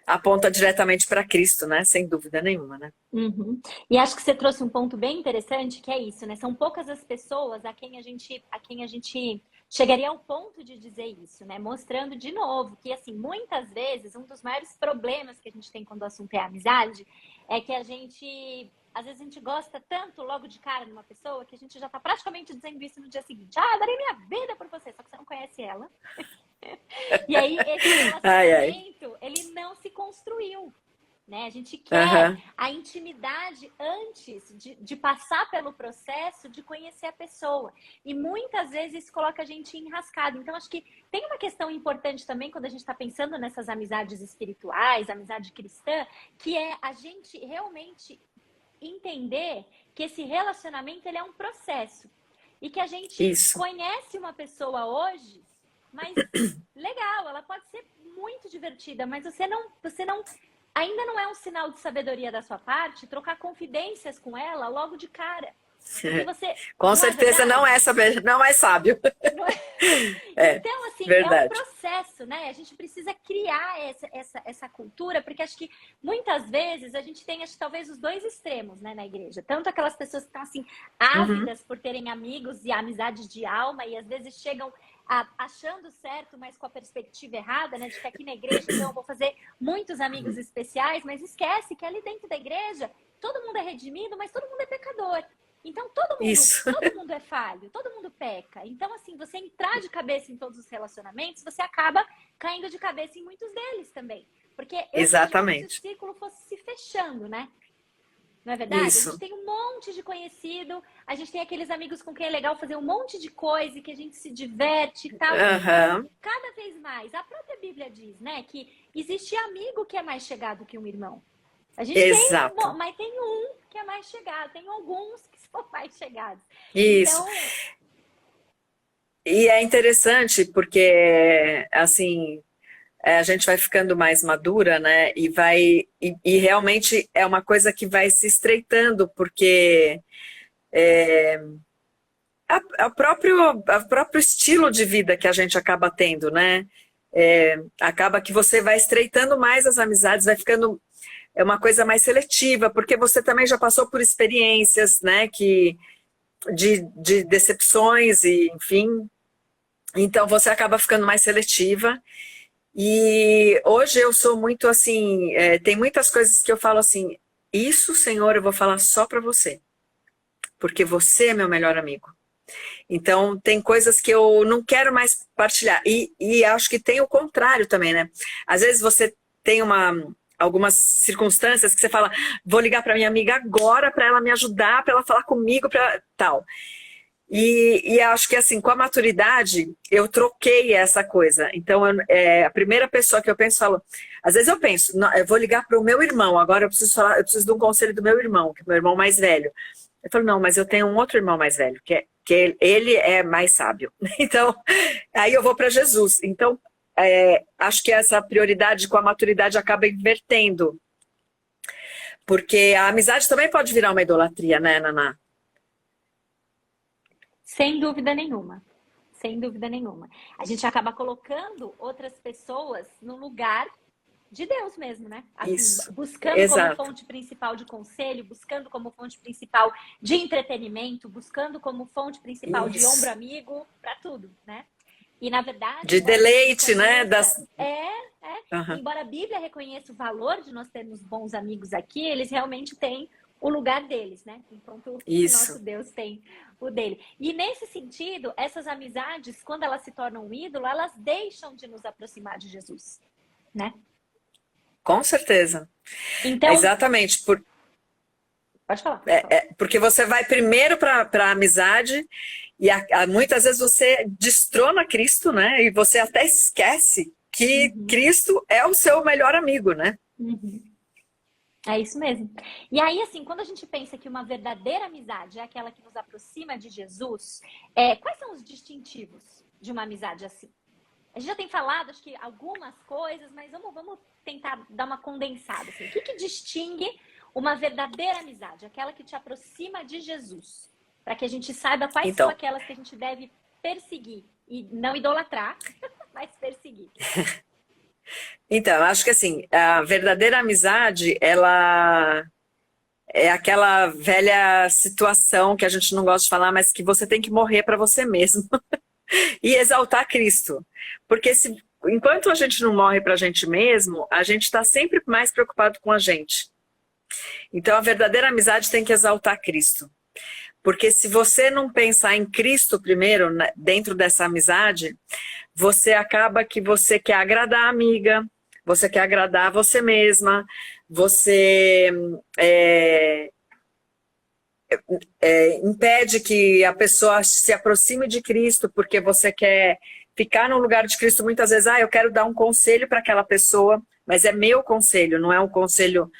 aponta diretamente para Cristo, né? Sem dúvida nenhuma, né? Uhum. E acho que você trouxe um ponto bem interessante, que é isso, né? São poucas as pessoas a quem a gente chegaria ao ponto de dizer isso, né? Mostrando de novo que, assim, muitas vezes, um dos maiores problemas que a gente tem quando o assunto é amizade é que às vezes a gente gosta tanto logo de cara de uma pessoa que a gente já tá praticamente dizendo isso no dia seguinte. Ah, darei minha vida por você, só que você não conhece ela. E aí, esse relacionamento, ele não se construiu. Né? A gente quer a intimidade antes de passar pelo processo de conhecer a pessoa. E muitas vezes isso coloca a gente enrascado. Então, acho que tem uma questão importante também quando a gente está pensando nessas amizades espirituais, amizade cristã, que é a gente realmente entender que esse relacionamento ele é um processo. E que a gente conhece uma pessoa hoje, mas legal, ela pode ser muito divertida, mas você não ainda não é um sinal de sabedoria da sua parte trocar confidências com ela logo de cara. Com certeza não é sábio. Então, assim, verdade. É um processo, né? A gente precisa criar essa cultura, porque acho que muitas vezes a gente tem, talvez, os dois extremos, né, na igreja. Tanto aquelas pessoas que estão, assim, ávidas por terem amigos e amizades de alma, e às vezes chegam achando certo, mas com a perspectiva errada, né? De que aqui na igreja, então, eu vou fazer muitos amigos especiais, mas esquece que ali dentro da igreja, todo mundo é redimido, mas todo mundo é pecador. Então, todo mundo é falho, todo mundo peca. Então, assim, você entrar de cabeça em todos os relacionamentos, você acaba caindo de cabeça em muitos deles também. Porque exatamente. Se o círculo fosse se fechando, né? Não é verdade? Isso. A gente tem um monte de conhecido, a gente tem aqueles amigos com quem é legal fazer um monte de coisa, que a gente se diverte e tal. Cada vez mais. A própria Bíblia diz, né, que existe amigo que é mais chegado que um irmão. A gente mas tem um que é mais chegado, tem alguns que são mais chegados. Isso. Então... E é interessante porque, assim, a gente vai ficando mais madura, né? E realmente é uma coisa que vai se estreitando, porque o próprio estilo de vida que a gente acaba tendo, né? Acaba que você vai estreitando mais as amizades, vai ficando uma coisa mais seletiva, porque você também já passou por experiências, né? De decepções e, enfim. Então você acaba ficando mais seletiva. E hoje eu sou muito assim, tem muitas coisas que eu falo assim, isso, Senhor, eu vou falar só para você, porque você é meu melhor amigo. Então tem coisas que eu não quero mais partilhar. E acho que tem o contrário também, né? Às vezes você tem algumas circunstâncias que você fala, vou ligar para minha amiga agora para ela me ajudar, para ela falar comigo, para tal. E acho que assim, com a maturidade, eu troquei essa coisa. Então, a primeira pessoa que eu penso, falo, às vezes eu penso, não, eu vou ligar para o meu irmão, agora eu preciso de um conselho do meu irmão, que é meu irmão mais velho. Eu falo, não, mas eu tenho um outro irmão mais velho, que ele é mais sábio. Então, aí eu vou para Jesus. Então, acho que essa prioridade com a maturidade acaba invertendo. Porque a amizade também pode virar uma idolatria, né, Naná? Sem dúvida nenhuma. Sem dúvida nenhuma. A gente acaba colocando outras pessoas no lugar de Deus mesmo, né? Assim, isso. Buscando Exato. como fonte principal de conselho, buscando como fonte principal de entretenimento, buscando como fonte principal de ombro amigo, para tudo, né? E, na verdade, De deleite, né? Das... Uhum. Embora a Bíblia reconheça o valor de nós termos bons amigos aqui, eles realmente têm o lugar deles, né? Enquanto o nosso Deus tem o dele. E nesse sentido, essas amizades, quando elas se tornam um ídolo, elas deixam de nos aproximar de Jesus, né? Com certeza. Então, exatamente. Pode falar. Porque você vai primeiro para a amizade e muitas vezes você destrona Cristo, né? E você até esquece que Cristo é o seu melhor amigo, né? É isso mesmo. E aí, assim, quando a gente pensa que uma verdadeira amizade é aquela que nos aproxima de Jesus, quais são os distintivos de uma amizade assim? A gente já tem falado, acho que algumas coisas, mas vamos tentar dar uma condensada. Assim. O que distingue uma verdadeira amizade? Aquela que te aproxima de Jesus. Para que a gente saiba quais são aquelas que a gente deve perseguir. E não idolatrar, mas perseguir. Então, acho que assim, a verdadeira amizade, ela é aquela velha situação que a gente não gosta de falar, mas que você tem que morrer para você mesmo. E exaltar Cristo. Porque enquanto a gente não morre para a gente mesmo, a gente está sempre mais preocupado com a gente. Então, a verdadeira amizade tem que exaltar Cristo. Porque se você não pensar em Cristo primeiro, dentro dessa amizade, você acaba que você quer agradar a amiga, você quer agradar você mesma, você impede que a pessoa se aproxime de Cristo, porque você quer ficar no lugar de Cristo. Muitas vezes, eu quero dar um conselho para aquela pessoa, mas é meu conselho, não é um conselho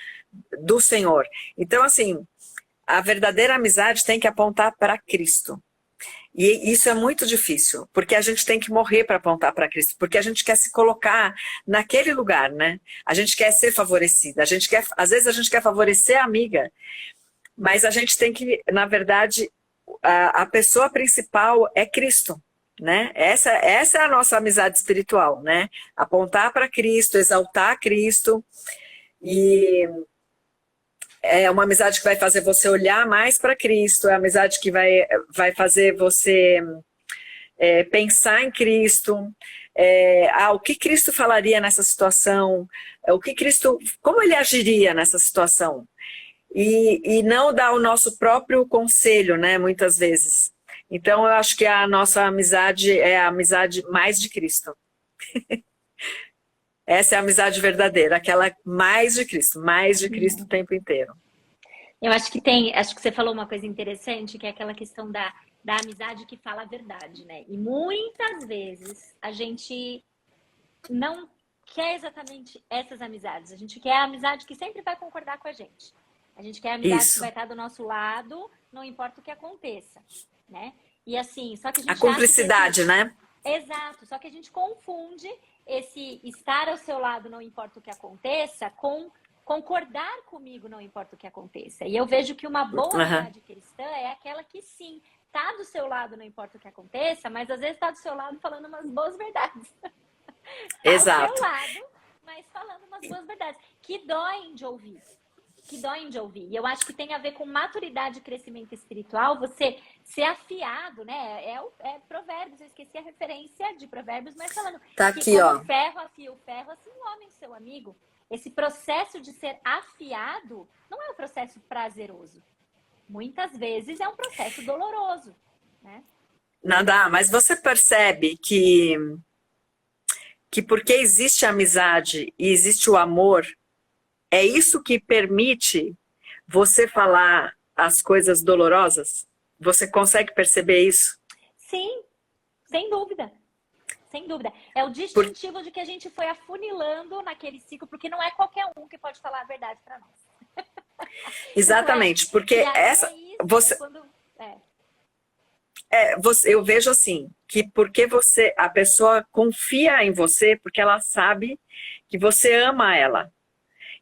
do Senhor. Então, assim, a verdadeira amizade tem que apontar para Cristo. E isso é muito difícil, porque a gente tem que morrer para apontar para Cristo, porque a gente quer se colocar naquele lugar, né? A gente quer ser favorecida, às vezes a gente quer favorecer a amiga, mas a gente tem que, na verdade, a pessoa principal é Cristo, né? Essa é a nossa amizade espiritual, né? Apontar para Cristo, exaltar Cristo, e é uma amizade que vai fazer você olhar mais para Cristo, é uma amizade que vai fazer você pensar em Cristo, o que Cristo falaria nessa situação, como ele agiria nessa situação. E não dar o nosso próprio conselho, né, muitas vezes. Então, eu acho que a nossa amizade é a amizade mais de Cristo. Essa é a amizade verdadeira, aquela mais de Cristo o tempo inteiro. Eu acho que você falou uma coisa interessante, que é aquela questão da amizade que fala a verdade, né? E muitas vezes a gente não quer exatamente essas amizades. A gente quer a amizade que sempre vai concordar com a gente. A gente quer a amizade que vai estar do nosso lado, não importa o que aconteça, né? E assim, só que a gente... A cumplicidade, né? Exato, só que a gente confunde esse estar ao seu lado, não importa o que aconteça, com concordar comigo, não importa o que aconteça. E eu vejo que uma boa amizade cristã é aquela que, sim, tá do seu lado, não importa o que aconteça, mas às vezes tá do seu lado falando umas boas verdades. Exato. Do seu lado, mas falando umas boas verdades, que doem de ouvir. E eu acho que tem a ver com maturidade e crescimento espiritual, você ser afiado, né? É Provérbios, eu esqueci a referência de Provérbios, mas falando tá que aqui, como o ferro afia o ferro, assim o homem, seu amigo. Esse processo de ser afiado não é um processo prazeroso. Muitas vezes é um processo doloroso, né? Nada, mas você percebe que porque existe a amizade e existe o amor, é isso que permite você falar as coisas dolorosas? Você consegue perceber isso? Sim, sem dúvida. Sem dúvida. É o distintivo de que a gente foi afunilando naquele ciclo, porque não é qualquer um que pode falar a verdade para nós. Exatamente, porque eu vejo assim, que porque a pessoa confia em você, porque ela sabe que você ama ela.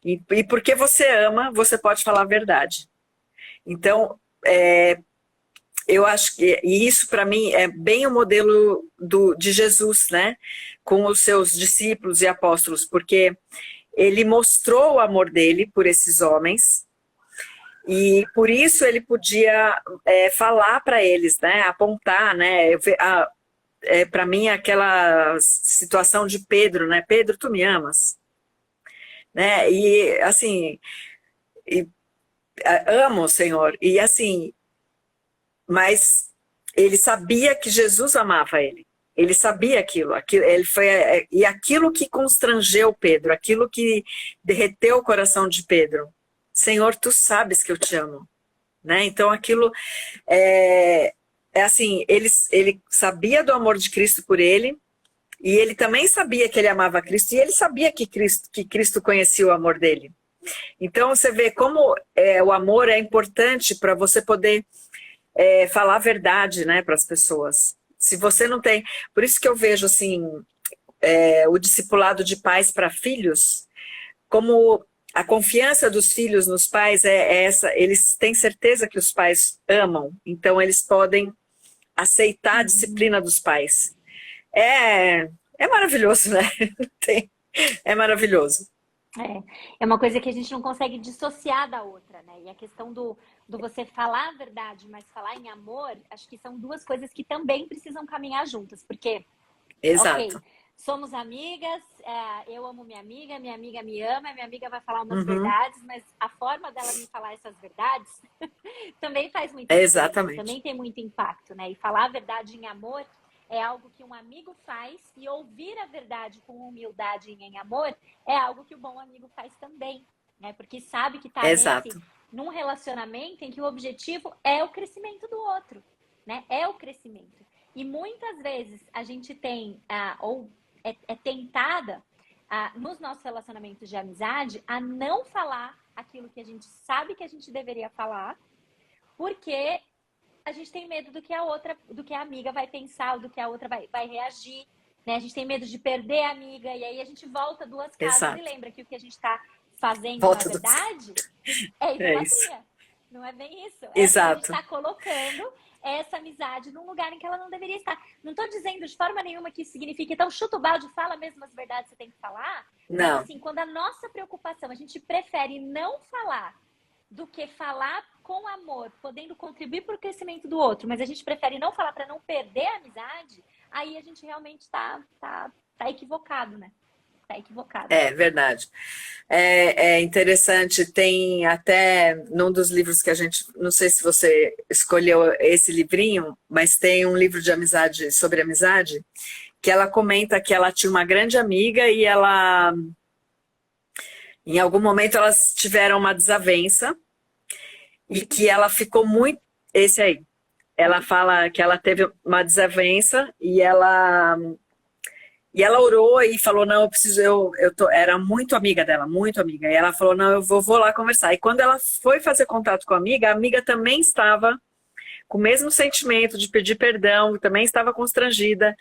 E porque você ama, você pode falar a verdade. Então, eu acho que isso para mim é bem o modelo de Jesus, né? Com os seus discípulos e apóstolos, porque ele mostrou o amor dele por esses homens e por isso ele podia falar para eles, né? Apontar, né? para mim, aquela situação de Pedro, né? Pedro, tu me amas? Né? E, assim, e, amo o Senhor. E, assim, mas ele sabia que Jesus amava ele. Ele sabia aquilo ele foi, e aquilo que constrangeu Pedro, aquilo que derreteu o coração de Pedro. Senhor, tu sabes que eu te amo. Né? Então, aquilo é assim, ele sabia do amor de Cristo por ele, e ele também sabia que ele amava Cristo, e ele sabia que Cristo conhecia o amor dele. Então, você vê como o amor é importante para você poder falar a verdade, né, para as pessoas. Se você não tem... Por isso que eu vejo, assim, o discipulado de pais para filhos, como a confiança dos filhos nos pais é essa, eles têm certeza que os pais amam, então eles podem aceitar a disciplina dos pais. É maravilhoso, né? É maravilhoso. É uma coisa que a gente não consegue dissociar da outra, né? E a questão do você falar a verdade, mas falar em amor, acho que são duas coisas que também precisam caminhar juntas, porque, Exato. ok, somos amigas, eu amo minha amiga me ama, minha amiga vai falar umas Uhum. verdades, mas a forma dela me falar essas verdades também faz muita diferença, Exatamente. também tem muito impacto, né? E falar a verdade em amor é algo que um amigo faz, e ouvir a verdade com humildade e em amor é algo que o bom amigo faz também, né? Porque sabe que tá Exato. num relacionamento em que o objetivo é o crescimento do outro, né? É o crescimento. E muitas vezes a gente tem, ou é tentada, nos nossos relacionamentos de amizade, a não falar aquilo que a gente sabe que a gente deveria falar, porque a gente tem medo do que a amiga vai pensar, do que a outra vai reagir, né? A gente tem medo de perder a amiga, e aí a gente volta duas casas Exato. e lembra que o que a gente está fazendo, Volta na verdade, é isso. idolatria. Não é bem isso. A gente Exato. está colocando essa amizade num lugar em que ela não deveria estar. Não estou dizendo de forma nenhuma que isso significa, então chuta o balde, fala mesmo as verdades que você tem que falar. Mas Não. assim, quando a nossa preocupação, a gente prefere não falar do que falar com amor, podendo contribuir para o crescimento do outro, mas a gente prefere não falar para não perder a amizade, aí a gente realmente está equivocado, né? Tá equivocado. É verdade. É interessante, tem até num dos livros que a gente, não sei se você escolheu esse livrinho, mas tem um livro de amizade, sobre amizade, que ela comenta que ela tinha uma grande amiga e ela, em algum momento elas tiveram uma desavença e que ela ficou muito, esse aí, ela fala que ela teve uma desavença e ela orou e falou, não, eu preciso, era muito amiga dela, muito amiga. E ela falou, não, eu vou lá conversar. E quando ela foi fazer contato com a amiga também estava com o mesmo sentimento de pedir perdão, também estava constrangida.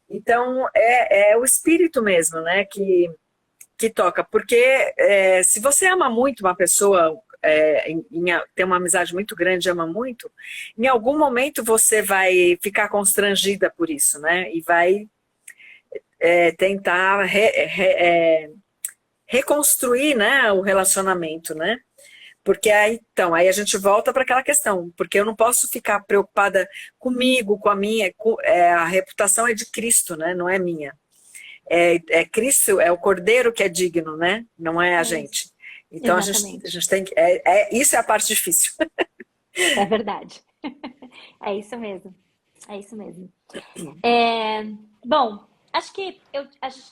Então, é o espírito mesmo, né, que toca. Porque se você ama muito uma pessoa, tem uma amizade muito grande, ama muito, em algum momento você vai ficar constrangida por isso, né, e vai tentar reconstruir, né, o relacionamento, né? Porque aí a gente volta para aquela questão, porque eu não posso ficar preocupada comigo, com a minha, a reputação é de Cristo, né? Não é minha. É Cristo, é o Cordeiro que é digno, né? Não é a gente. Então a gente tem que. Isso é a parte difícil. É verdade. É isso mesmo. É isso mesmo. Bom, acho que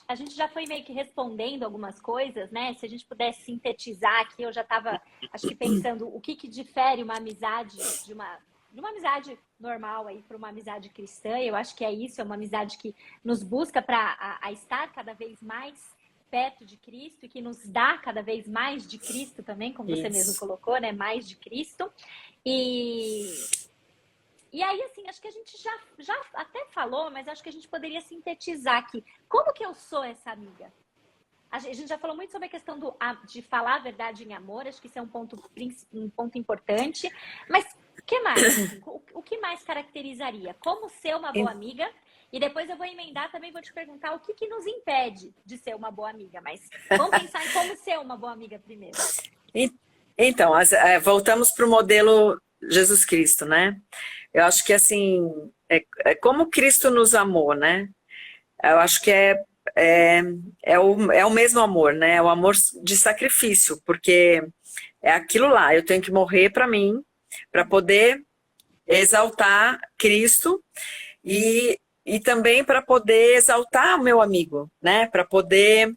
a gente já foi meio que respondendo algumas coisas, né? Se a gente pudesse sintetizar aqui, eu já estava, acho que pensando o que difere uma amizade de uma amizade normal aí para uma amizade cristã. Eu acho que é isso, é uma amizade que nos busca para estar cada vez mais perto de Cristo e que nos dá cada vez mais de Cristo também, como você mesmo colocou, né? Mais de Cristo. E aí, assim, acho que a gente já até falou, mas acho que a gente poderia sintetizar aqui. Como que eu sou essa amiga? A gente já falou muito sobre a questão de falar a verdade em amor, acho que isso é um ponto importante. Mas o que mais? Assim, o que mais caracterizaria? Como ser uma boa amiga? E depois eu vou emendar também, vou te perguntar o que nos impede de ser uma boa amiga. Mas vamos pensar em como ser uma boa amiga primeiro. Então, voltamos para o modelo Jesus Cristo, né? Eu acho que, assim, É como Cristo nos amou, né? Eu acho que é o mesmo amor, né? É o amor de sacrifício, porque é aquilo lá, eu tenho que morrer para mim, para poder exaltar Cristo e também para poder exaltar o meu amigo, né? Para poder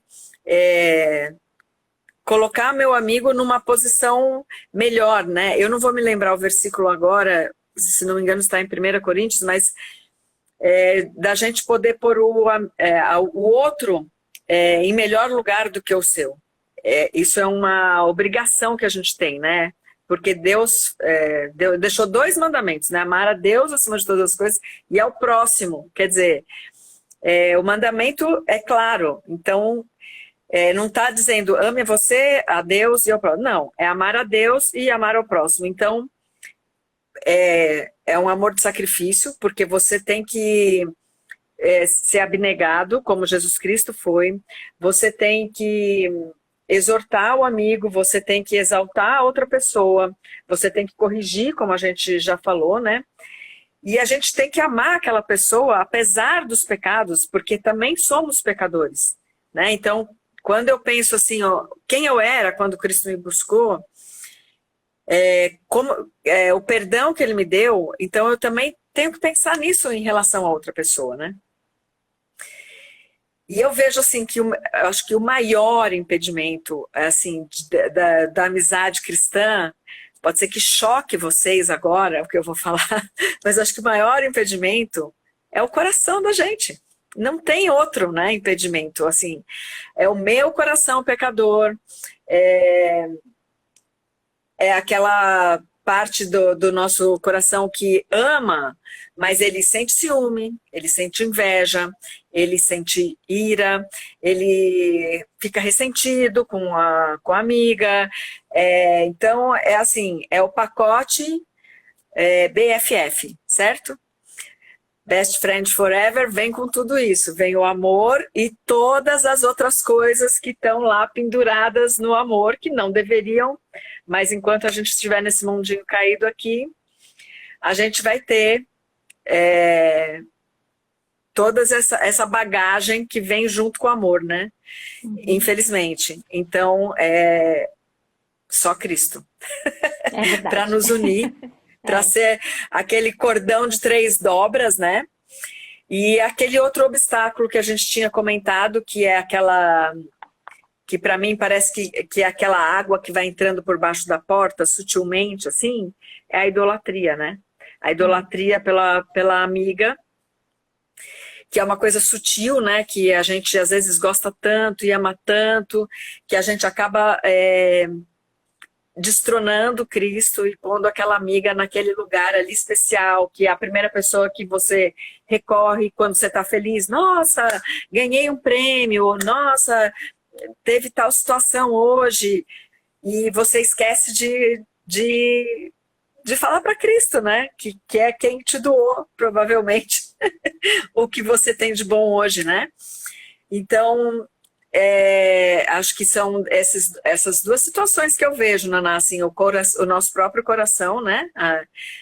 colocar meu amigo numa posição melhor, né? Eu não vou me lembrar o versículo agora, se não me engano está em 1 Coríntios, mas da gente poder pôr o outro em melhor lugar do que o seu. Isso é uma obrigação que a gente tem, né? Porque Deus deixou 2 mandamentos, né? Amar a Deus acima de todas as coisas e ao próximo. Quer dizer, o mandamento é claro, então não está dizendo ame você, a Deus e ao próximo. Não, é amar a Deus e amar ao próximo. Então, é um amor de sacrifício, porque você tem que ser abnegado, como Jesus Cristo foi. Você tem que exortar o amigo, você tem que exaltar a outra pessoa, você tem que corrigir, como a gente já falou, né? E a gente tem que amar aquela pessoa, apesar dos pecados, porque também somos pecadores, né? Então, quando eu penso assim, ó, quem eu era quando Cristo me buscou, o perdão que ele me deu, então eu também tenho que pensar nisso em relação a outra pessoa, né? E eu vejo assim que eu acho que o maior impedimento assim da amizade cristã, pode ser que choque vocês agora o que eu vou falar, mas acho que o maior impedimento é o coração da gente. Não tem outro, né, impedimento, assim, é o meu coração pecador, é aquela parte do nosso coração que ama, mas ele sente ciúme, ele sente inveja, ele sente ira, ele fica ressentido com a amiga. Então, é assim, é o pacote BFF, certo? Best Friend Forever vem com tudo isso, vem o amor e todas as outras coisas que estão lá penduradas no amor, que não deveriam, mas enquanto a gente estiver nesse mundinho caído aqui, a gente vai ter toda essa bagagem que vem junto com o amor, né? Uhum. Infelizmente. Então, só Cristo para nos unir. Para ser aquele cordão de 3 dobras, né? E aquele outro obstáculo que a gente tinha comentado, que é aquela... que para mim parece que é aquela água que vai entrando por baixo da porta, sutilmente, assim, é a idolatria, né? A idolatria pela amiga, que é uma coisa sutil, né? Que a gente às vezes gosta tanto e ama tanto, que a gente acaba... destronando Cristo e pondo aquela amiga naquele lugar ali especial, que é a primeira pessoa que você recorre quando você está feliz. Nossa, ganhei um prêmio, nossa, teve tal situação hoje, e você esquece de falar para Cristo, né? Que é quem te doou, provavelmente, o que você tem de bom hoje, né? Então... acho que são essas 2 situações que eu vejo, Naná, assim, o nosso próprio coração, né,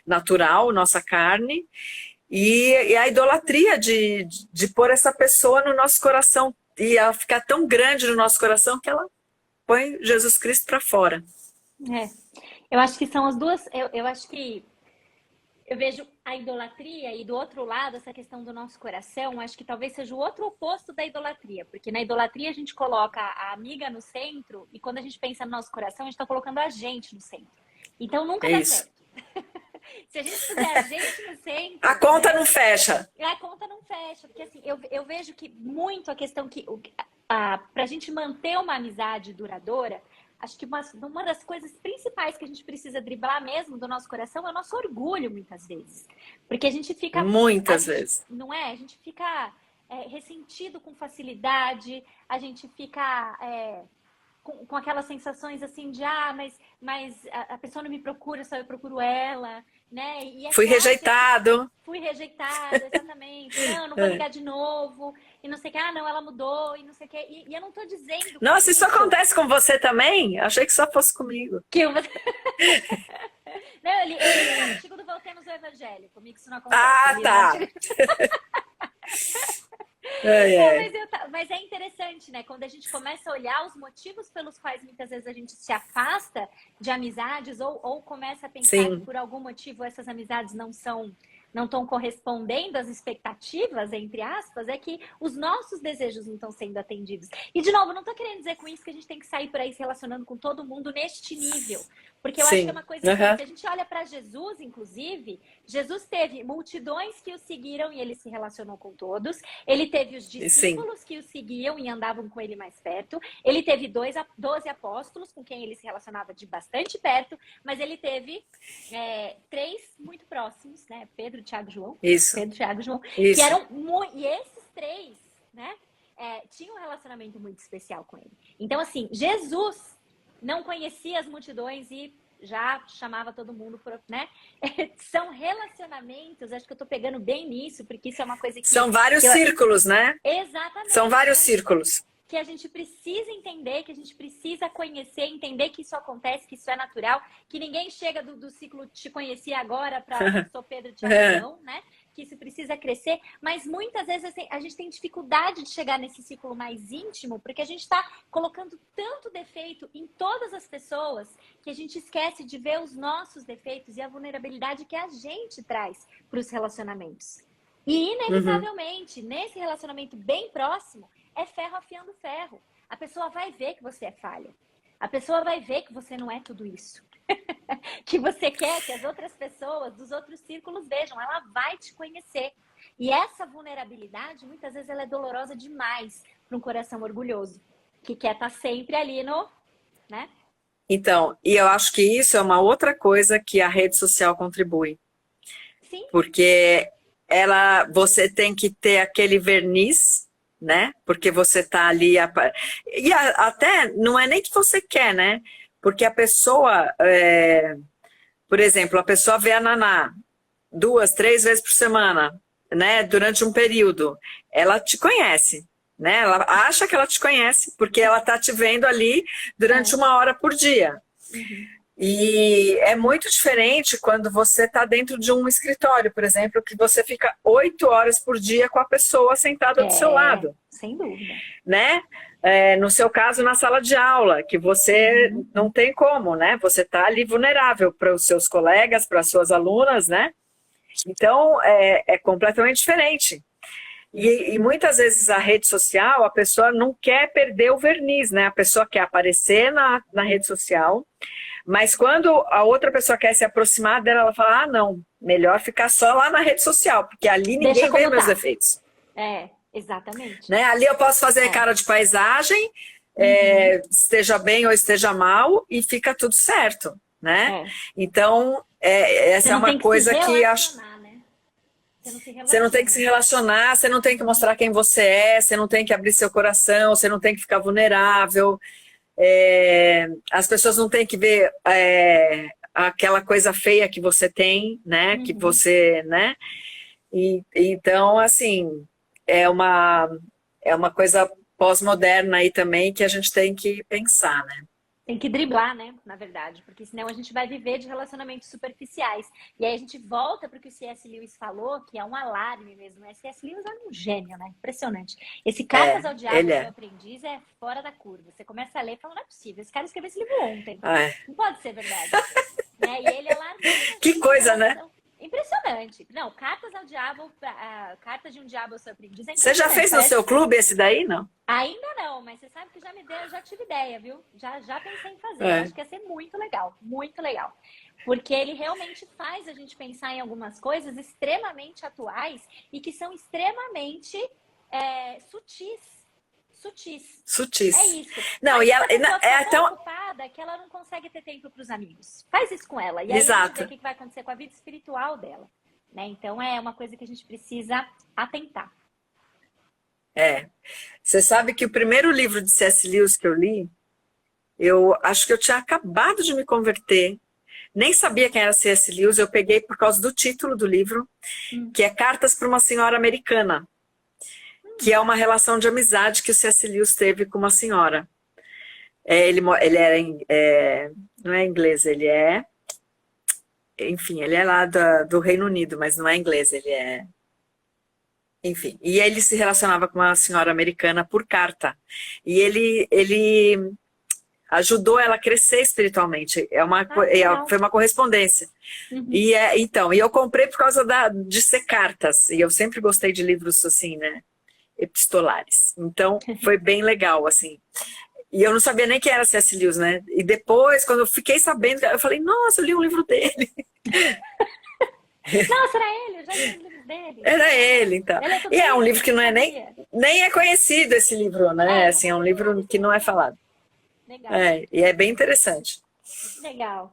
natural, nossa carne, e a idolatria de pôr essa pessoa no nosso coração, e ela ficar tão grande no nosso coração que ela põe Jesus Cristo para fora. Eu acho que são as duas, eu acho que eu vejo a idolatria e do outro lado essa questão do nosso coração, acho que talvez seja o outro oposto da idolatria, porque na idolatria a gente coloca a amiga no centro e quando a gente pensa no nosso coração, a gente está colocando a gente no centro. Então nunca dá certo. Se a gente puser a gente no centro... A conta não fecha. A conta não fecha, porque assim, eu vejo que muito a questão que... para a gente manter uma amizade duradoura, acho que uma das coisas principais que a gente precisa driblar mesmo do nosso coração é o nosso orgulho, muitas vezes. Porque a gente fica... Muitas vezes. Não é? A gente fica ressentido com facilidade, a gente fica com aquelas sensações assim de mas a pessoa não me procura, só eu procuro ela, né? E fui rejeitado. Fui rejeitado, exatamente. Não vou ligar de novo. E não sei o que, não, ela mudou, e não sei o que. E eu não tô dizendo... Nossa, isso acontece com você também? Achei que só fosse comigo. Que eu... Não, eu li o artigo do Voltemos ao evangelho. Comigo isso não acontece. Ah, tá. Mas é interessante, né? Quando a gente começa a olhar os motivos pelos quais muitas vezes a gente se afasta de amizades ou começa a pensar que por algum motivo essas amizades não estão correspondendo às expectativas, entre aspas, é que os nossos desejos não estão sendo atendidos. E, de novo, não estou querendo dizer com isso que a gente tem que sair por aí se relacionando com todo mundo neste nível. Porque eu acho que é uma coisa que, se a gente olha para Jesus, inclusive, Jesus teve multidões que o seguiram e ele se relacionou com todos. Ele teve os discípulos que o seguiam e andavam com ele mais perto. Ele teve 12 apóstolos com quem ele se relacionava de bastante perto, mas ele teve 3 muito próximos, né? Pedro, Tiago e João. Isso. Pedro, Tiago e João. Isso. Que eram e esses 3, né? Tinham um relacionamento muito especial com ele. Então, assim, Jesus não conhecia as multidões e já chamava todo mundo, né? São relacionamentos, acho que eu tô pegando bem nisso, porque isso é uma coisa que... São vários círculos, né? Exatamente. São vários círculos. Que a gente precisa entender, que a gente precisa conhecer, entender que isso acontece, que isso é natural, que ninguém chega do ciclo te conhecer agora para sou Pedro Tiago, né? Que isso precisa crescer, mas muitas vezes a gente tem dificuldade de chegar nesse ciclo mais íntimo, porque a gente está colocando tanto defeito em todas as pessoas que a gente esquece de ver os nossos defeitos e a vulnerabilidade que a gente traz para os relacionamentos. E, inevitavelmente, nesse relacionamento bem próximo, é ferro afiando ferro. A pessoa vai ver que você é falha. A pessoa vai ver que você não é tudo isso. Que você quer que as outras pessoas dos outros círculos vejam. Ela vai te conhecer. E essa vulnerabilidade, muitas vezes, ela é dolorosa demais para um coração orgulhoso. Que quer estar sempre ali no... né? Então, e eu acho que isso é uma outra coisa que a rede social contribui. Sim. Porque você tem que ter aquele verniz, né? Porque você tá ali... E até, não é nem que você quer, né? Porque a pessoa... Por exemplo, a pessoa vê a Naná 2, 3 vezes por semana, né? Durante um período. Ela te conhece, né? Ela acha que ela te conhece, porque ela tá te vendo ali durante 1 hora por dia. E é muito diferente quando você está dentro de um escritório, por exemplo, que você fica 8 horas por dia com a pessoa sentada do seu lado. Sem dúvida. Né? No seu caso, na sala de aula, que você não tem como, né? Você está ali vulnerável para os seus colegas, para as suas alunas, né? Então, é completamente diferente. E muitas vezes a rede social, a pessoa não quer perder o verniz, né? A pessoa quer aparecer na rede social, mas quando a outra pessoa quer se aproximar dela, ela fala, não, melhor ficar só lá na rede social, porque ali ninguém vê meus defeitos. Exatamente. Né? Ali eu posso fazer cara de paisagem, esteja bem ou esteja mal, e fica tudo certo, né? Então, essa é uma coisa que acho... Né? Você não tem que se relacionar, você não tem que mostrar quem você é, você não tem que abrir seu coração, você não tem que ficar vulnerável. As pessoas não têm que ver aquela coisa feia que você tem, né? Que você, né? Então, assim, é uma coisa pós-moderna aí também que a gente tem que pensar, né? Tem que driblar, né? Na verdade, porque senão a gente vai viver de relacionamentos superficiais. E aí a gente volta para o que o C.S. Lewis falou, que é um alarme mesmo. O C.S. Lewis é um gênio, né? Impressionante. Esse Cartas ao Diabo, Seu Aprendiz, é fora da curva. Você começa a ler e fala, não é possível. Esse cara escreveu esse livro ontem. Não pode ser verdade. Né? E ele alarma. Que coisa, né? Impressionante. Não, Cartas ao Diabo, Cartas de um Diabo ao Seu Aprendiz. Você já fez no seu clube esse daí, não? Ainda não, mas você sabe que já tive ideia, viu? Já pensei em fazer. Acho que ia ser muito legal, muito legal. Porque ele realmente faz a gente pensar em algumas coisas extremamente atuais e que são extremamente sutis. É isso. Não, mas e ela é tão ocupada que ela não consegue ter tempo para os amigos. Faz isso com ela. E aí a gente vê o que vai acontecer com a vida espiritual dela. Né? Então é uma coisa que a gente precisa atentar. Você sabe que o primeiro livro de C.S. Lewis que eu li, eu acho que eu tinha acabado de me converter. Nem sabia quem era C.S. Lewis, eu peguei por causa do título do livro, que é Cartas para uma Senhora Americana. Que é uma relação de amizade que o C.S. Lewis teve com uma senhora. Ele era, não é inglês, ele é enfim, ele é lá do Reino Unido, mas não é inglês, ele é... Enfim, e ele se relacionava com uma senhora americana por carta. E ele ajudou ela a crescer espiritualmente. Foi uma correspondência. Uhum. E eu comprei por causa de ser cartas. E eu sempre gostei de livros assim, né? Epistolares. Então, foi bem legal, assim. E eu não sabia nem quem era C.S. Lewis, né? E depois, quando eu fiquei sabendo, eu falei, nossa, eu li um livro dele. Nossa, era ele, eu já li os livros dele. Era ele, então. Ele E é um livro que não é sabia. nem é conhecido esse livro, né? Assim, é um livro que não é falado. Legal. E é bem interessante. Legal.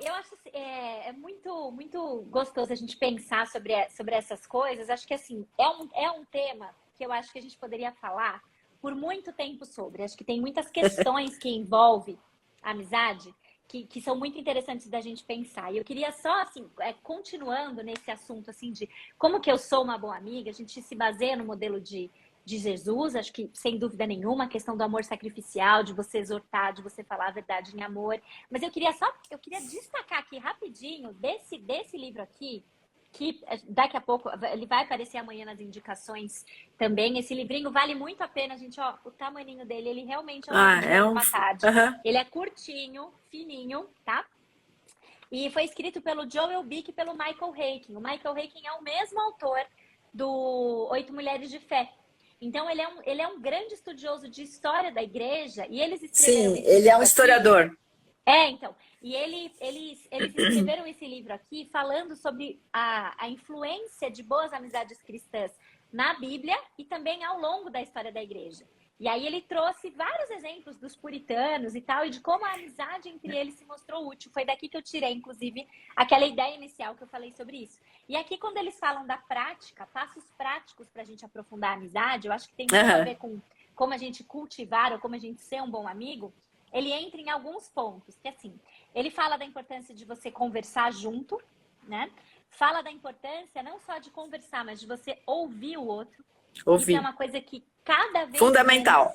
Eu acho é muito, muito gostoso a gente pensar sobre essas coisas. Acho que assim, é um tema que eu acho que a gente poderia falar por muito tempo sobre. Acho que tem muitas questões que envolvem a amizade que são muito interessantes da gente pensar. E eu queria só, assim, continuando nesse assunto, assim, de como que eu sou uma boa amiga, a gente se baseia no modelo de Jesus, acho que sem dúvida nenhuma, a questão do amor sacrificial, de você exortar, de você falar a verdade em amor. Mas eu queria destacar aqui rapidinho desse livro aqui, que daqui a pouco, ele vai aparecer amanhã nas indicações também. Esse livrinho vale muito a pena, gente, ó, o tamaninho dele, ele realmente é um livro de uma tarde. Ele é curtinho, fininho, tá? E foi escrito pelo Joel Bick e pelo Michael Haykin. O Michael Haykin é o mesmo autor do 8 Mulheres de Fé. Então, ele é um grande estudioso de história da igreja e eles escreveram... Sim, ele é um historiador. Então. E eles escreveram esse livro aqui falando sobre a influência de boas amizades cristãs na Bíblia e também ao longo da história da igreja. E aí ele trouxe vários exemplos dos puritanos e tal, e de como a amizade entre eles se mostrou útil. Foi daqui que eu tirei, inclusive, aquela ideia inicial que eu falei sobre isso. E aqui, quando eles falam da prática, passos práticos para a gente aprofundar a amizade, eu acho que tem muito a ver com como a gente cultivar ou como a gente ser um bom amigo. Ele entra em alguns pontos, que assim, ele fala da importância de você conversar junto, né? Fala da importância não só de conversar, mas de você ouvir o outro. Isso é uma coisa que cada vez fundamental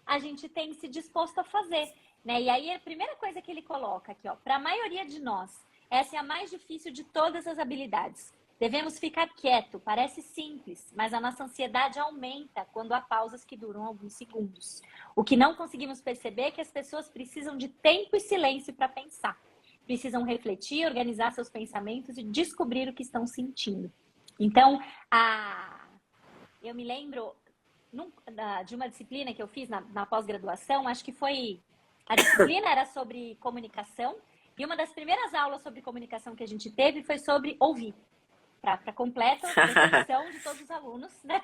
mais a gente tem se disposto a fazer, né? E aí a primeira coisa que ele coloca aqui, ó, para a maioria de nós, essa é a mais difícil de todas as habilidades. Devemos ficar quieto, parece simples, mas a nossa ansiedade aumenta quando há pausas que duram alguns segundos. O que não conseguimos perceber é que as pessoas precisam de tempo e silêncio para pensar. Precisam refletir, organizar seus pensamentos e descobrir o que estão sentindo. Então, eu me lembro de uma disciplina que eu fiz na pós-graduação, acho que foi... A disciplina era sobre comunicação, e uma das primeiras aulas sobre comunicação que a gente teve foi sobre ouvir. Para completa definição de todos os alunos, né?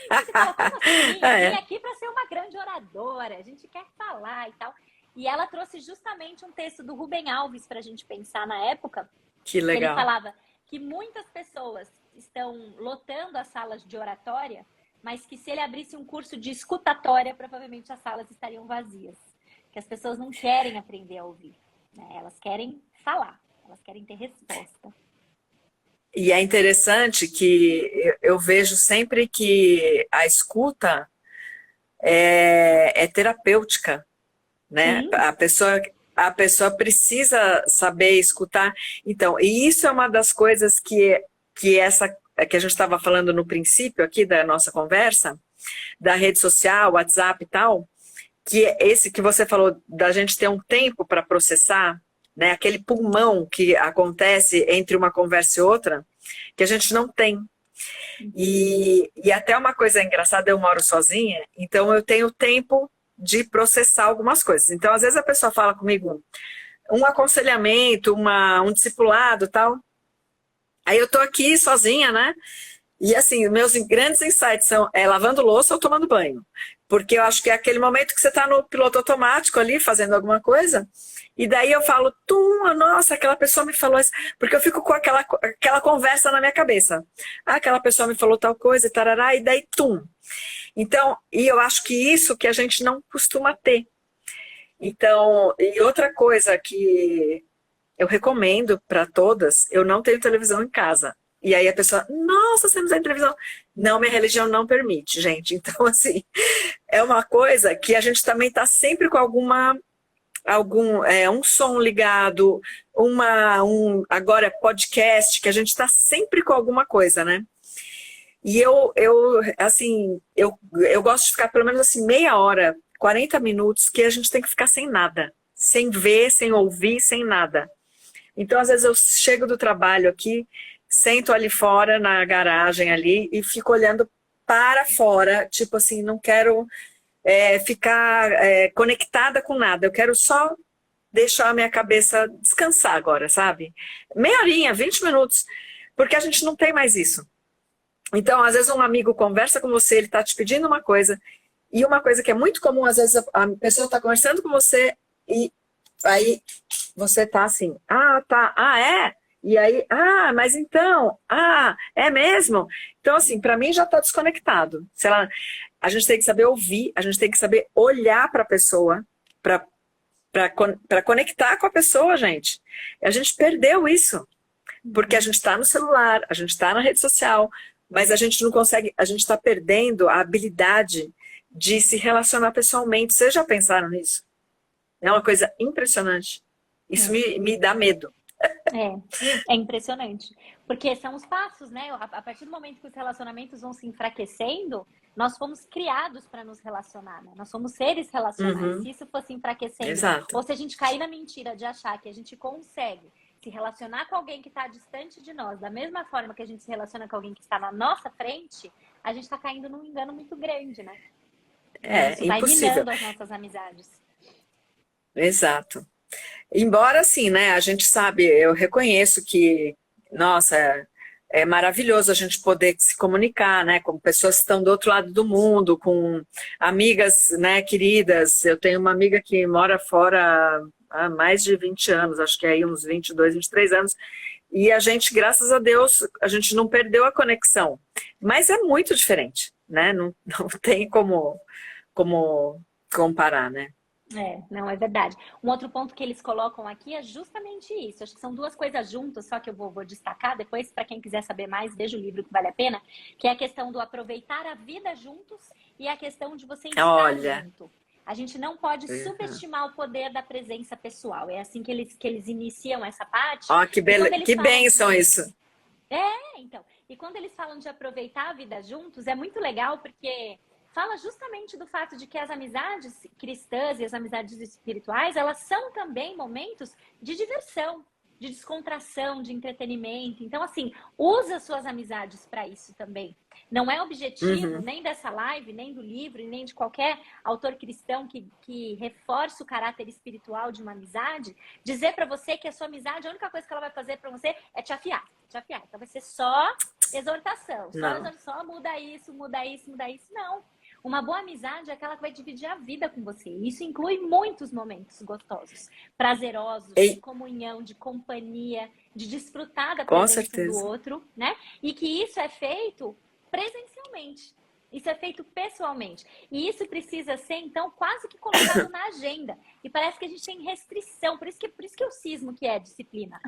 A gente falou, como assim? Eu vim aqui para ser uma grande oradora, a gente quer falar e tal. E ela trouxe justamente um texto do Rubem Alves para a gente pensar na época. Que legal. Ele falava que muitas pessoas estão lotando as salas de oratória, mas que se ele abrisse um curso de escutatória, provavelmente as salas estariam vazias. Que as pessoas não querem aprender a ouvir, né? Elas querem falar, elas querem ter resposta. E é interessante que eu vejo sempre que a escuta é terapêutica, né? A pessoa precisa saber escutar. Então, e isso é uma das coisas que a gente estava falando no princípio aqui da nossa conversa, da rede social, WhatsApp e tal, que esse que você falou da gente ter um tempo para processar, né? Aquele pulmão que acontece entre uma conversa e outra, que a gente não tem. E até uma coisa engraçada, eu moro sozinha, então eu tenho tempo de processar algumas coisas. Então, às vezes a pessoa fala comigo um aconselhamento, um discipulado e tal, aí eu tô aqui sozinha, né? E assim, meus grandes insights são lavando louça ou tomando banho. Porque eu acho que é aquele momento que você está no piloto automático ali, fazendo alguma coisa, e daí eu falo, nossa, aquela pessoa me falou isso. Porque eu fico com aquela conversa na minha cabeça. Aquela pessoa me falou tal coisa, e tarará, e daí, Então, e eu acho que isso que a gente não costuma ter. Então, e outra coisa que eu recomendo para todas, eu não tenho televisão em casa. E aí a pessoa, nossa, você não tem televisão. Não, minha religião não permite, gente. Então, assim, é uma coisa que a gente também está sempre com alguma um som ligado, agora é podcast, que a gente está sempre com alguma coisa, né? E assim, eu gosto de ficar pelo menos assim meia hora, 40 minutos, que a gente tem que ficar sem nada, sem ver, sem ouvir, sem nada. Então, às vezes eu chego do trabalho aqui, sento ali fora na garagem ali e fico olhando para fora, tipo assim, não quero ficar conectada com nada, eu quero só deixar a minha cabeça descansar agora, sabe? Meia horinha, 20 minutos, porque a gente não tem mais isso. Então, às vezes um amigo conversa com você, ele está te pedindo uma coisa, e uma coisa que é muito comum, às vezes a pessoa está conversando com você e aí você tá assim, tá, é? E aí, mas então, é mesmo? Então, assim, para mim já está desconectado. A gente tem que saber ouvir, a gente tem que saber olhar para a pessoa, para conectar com a pessoa, gente. A gente perdeu isso, porque a gente está no celular, a gente está na rede social, mas a gente não consegue, a gente está perdendo a habilidade de se relacionar pessoalmente. Vocês já pensaram nisso? É uma coisa impressionante. Isso me dá medo. É impressionante. Porque são os passos, né? A partir do momento que os relacionamentos vão se enfraquecendo, nós fomos criados para nos relacionar, né? Nós somos seres relacionais. Se isso fosse enfraquecendo, Exato. ou se a gente cair na mentira de achar que a gente consegue se relacionar com alguém que está distante de nós, da mesma forma que a gente se relaciona com alguém que está na nossa frente, a gente está caindo num engano muito grande, né? Isso vai minando as nossas amizades. Exato. Embora, assim, né, a gente sabe, eu reconheço que, nossa, é maravilhoso a gente poder se comunicar, né, com pessoas que estão do outro lado do mundo, com amigas, né, queridas. Eu tenho uma amiga que mora fora há mais de 20 anos, acho que é aí uns 22, 23 anos, e a gente, graças a Deus, a gente não perdeu a conexão. Mas é muito diferente, né, não tem como comparar, né. Não, é verdade. Um outro ponto que eles colocam aqui é justamente isso. Acho que são duas coisas juntas, só que eu vou destacar depois, para quem quiser saber mais, veja o livro que vale a pena, que é a questão do aproveitar a vida juntos e a questão de você estar junto. A gente não pode subestimar o poder da presença pessoal. É assim que eles iniciam essa parte. Que bênção isso. Então. E quando eles falam de aproveitar a vida juntos, é muito legal porque fala justamente do fato de que as amizades cristãs e as amizades espirituais, elas são também momentos de diversão, de descontração, de entretenimento. Então, assim, usa suas amizades para isso também. Não é objetivo nem dessa live, nem do livro, nem de qualquer autor cristão que reforce o caráter espiritual de uma amizade, dizer para você que a sua amizade, a única coisa que ela vai fazer para você é te afiar. Então vai ser só exortação, só muda isso. Não. Uma boa amizade é aquela que vai dividir a vida com você. Isso inclui muitos momentos gostosos, prazerosos, de comunhão, de companhia, de desfrutar da presença do outro, né? E que isso é feito presencialmente. Isso é feito pessoalmente. E isso precisa ser, então, quase que colocado na agenda. E parece que a gente tem restrição. Por isso que eu cismo que é disciplina.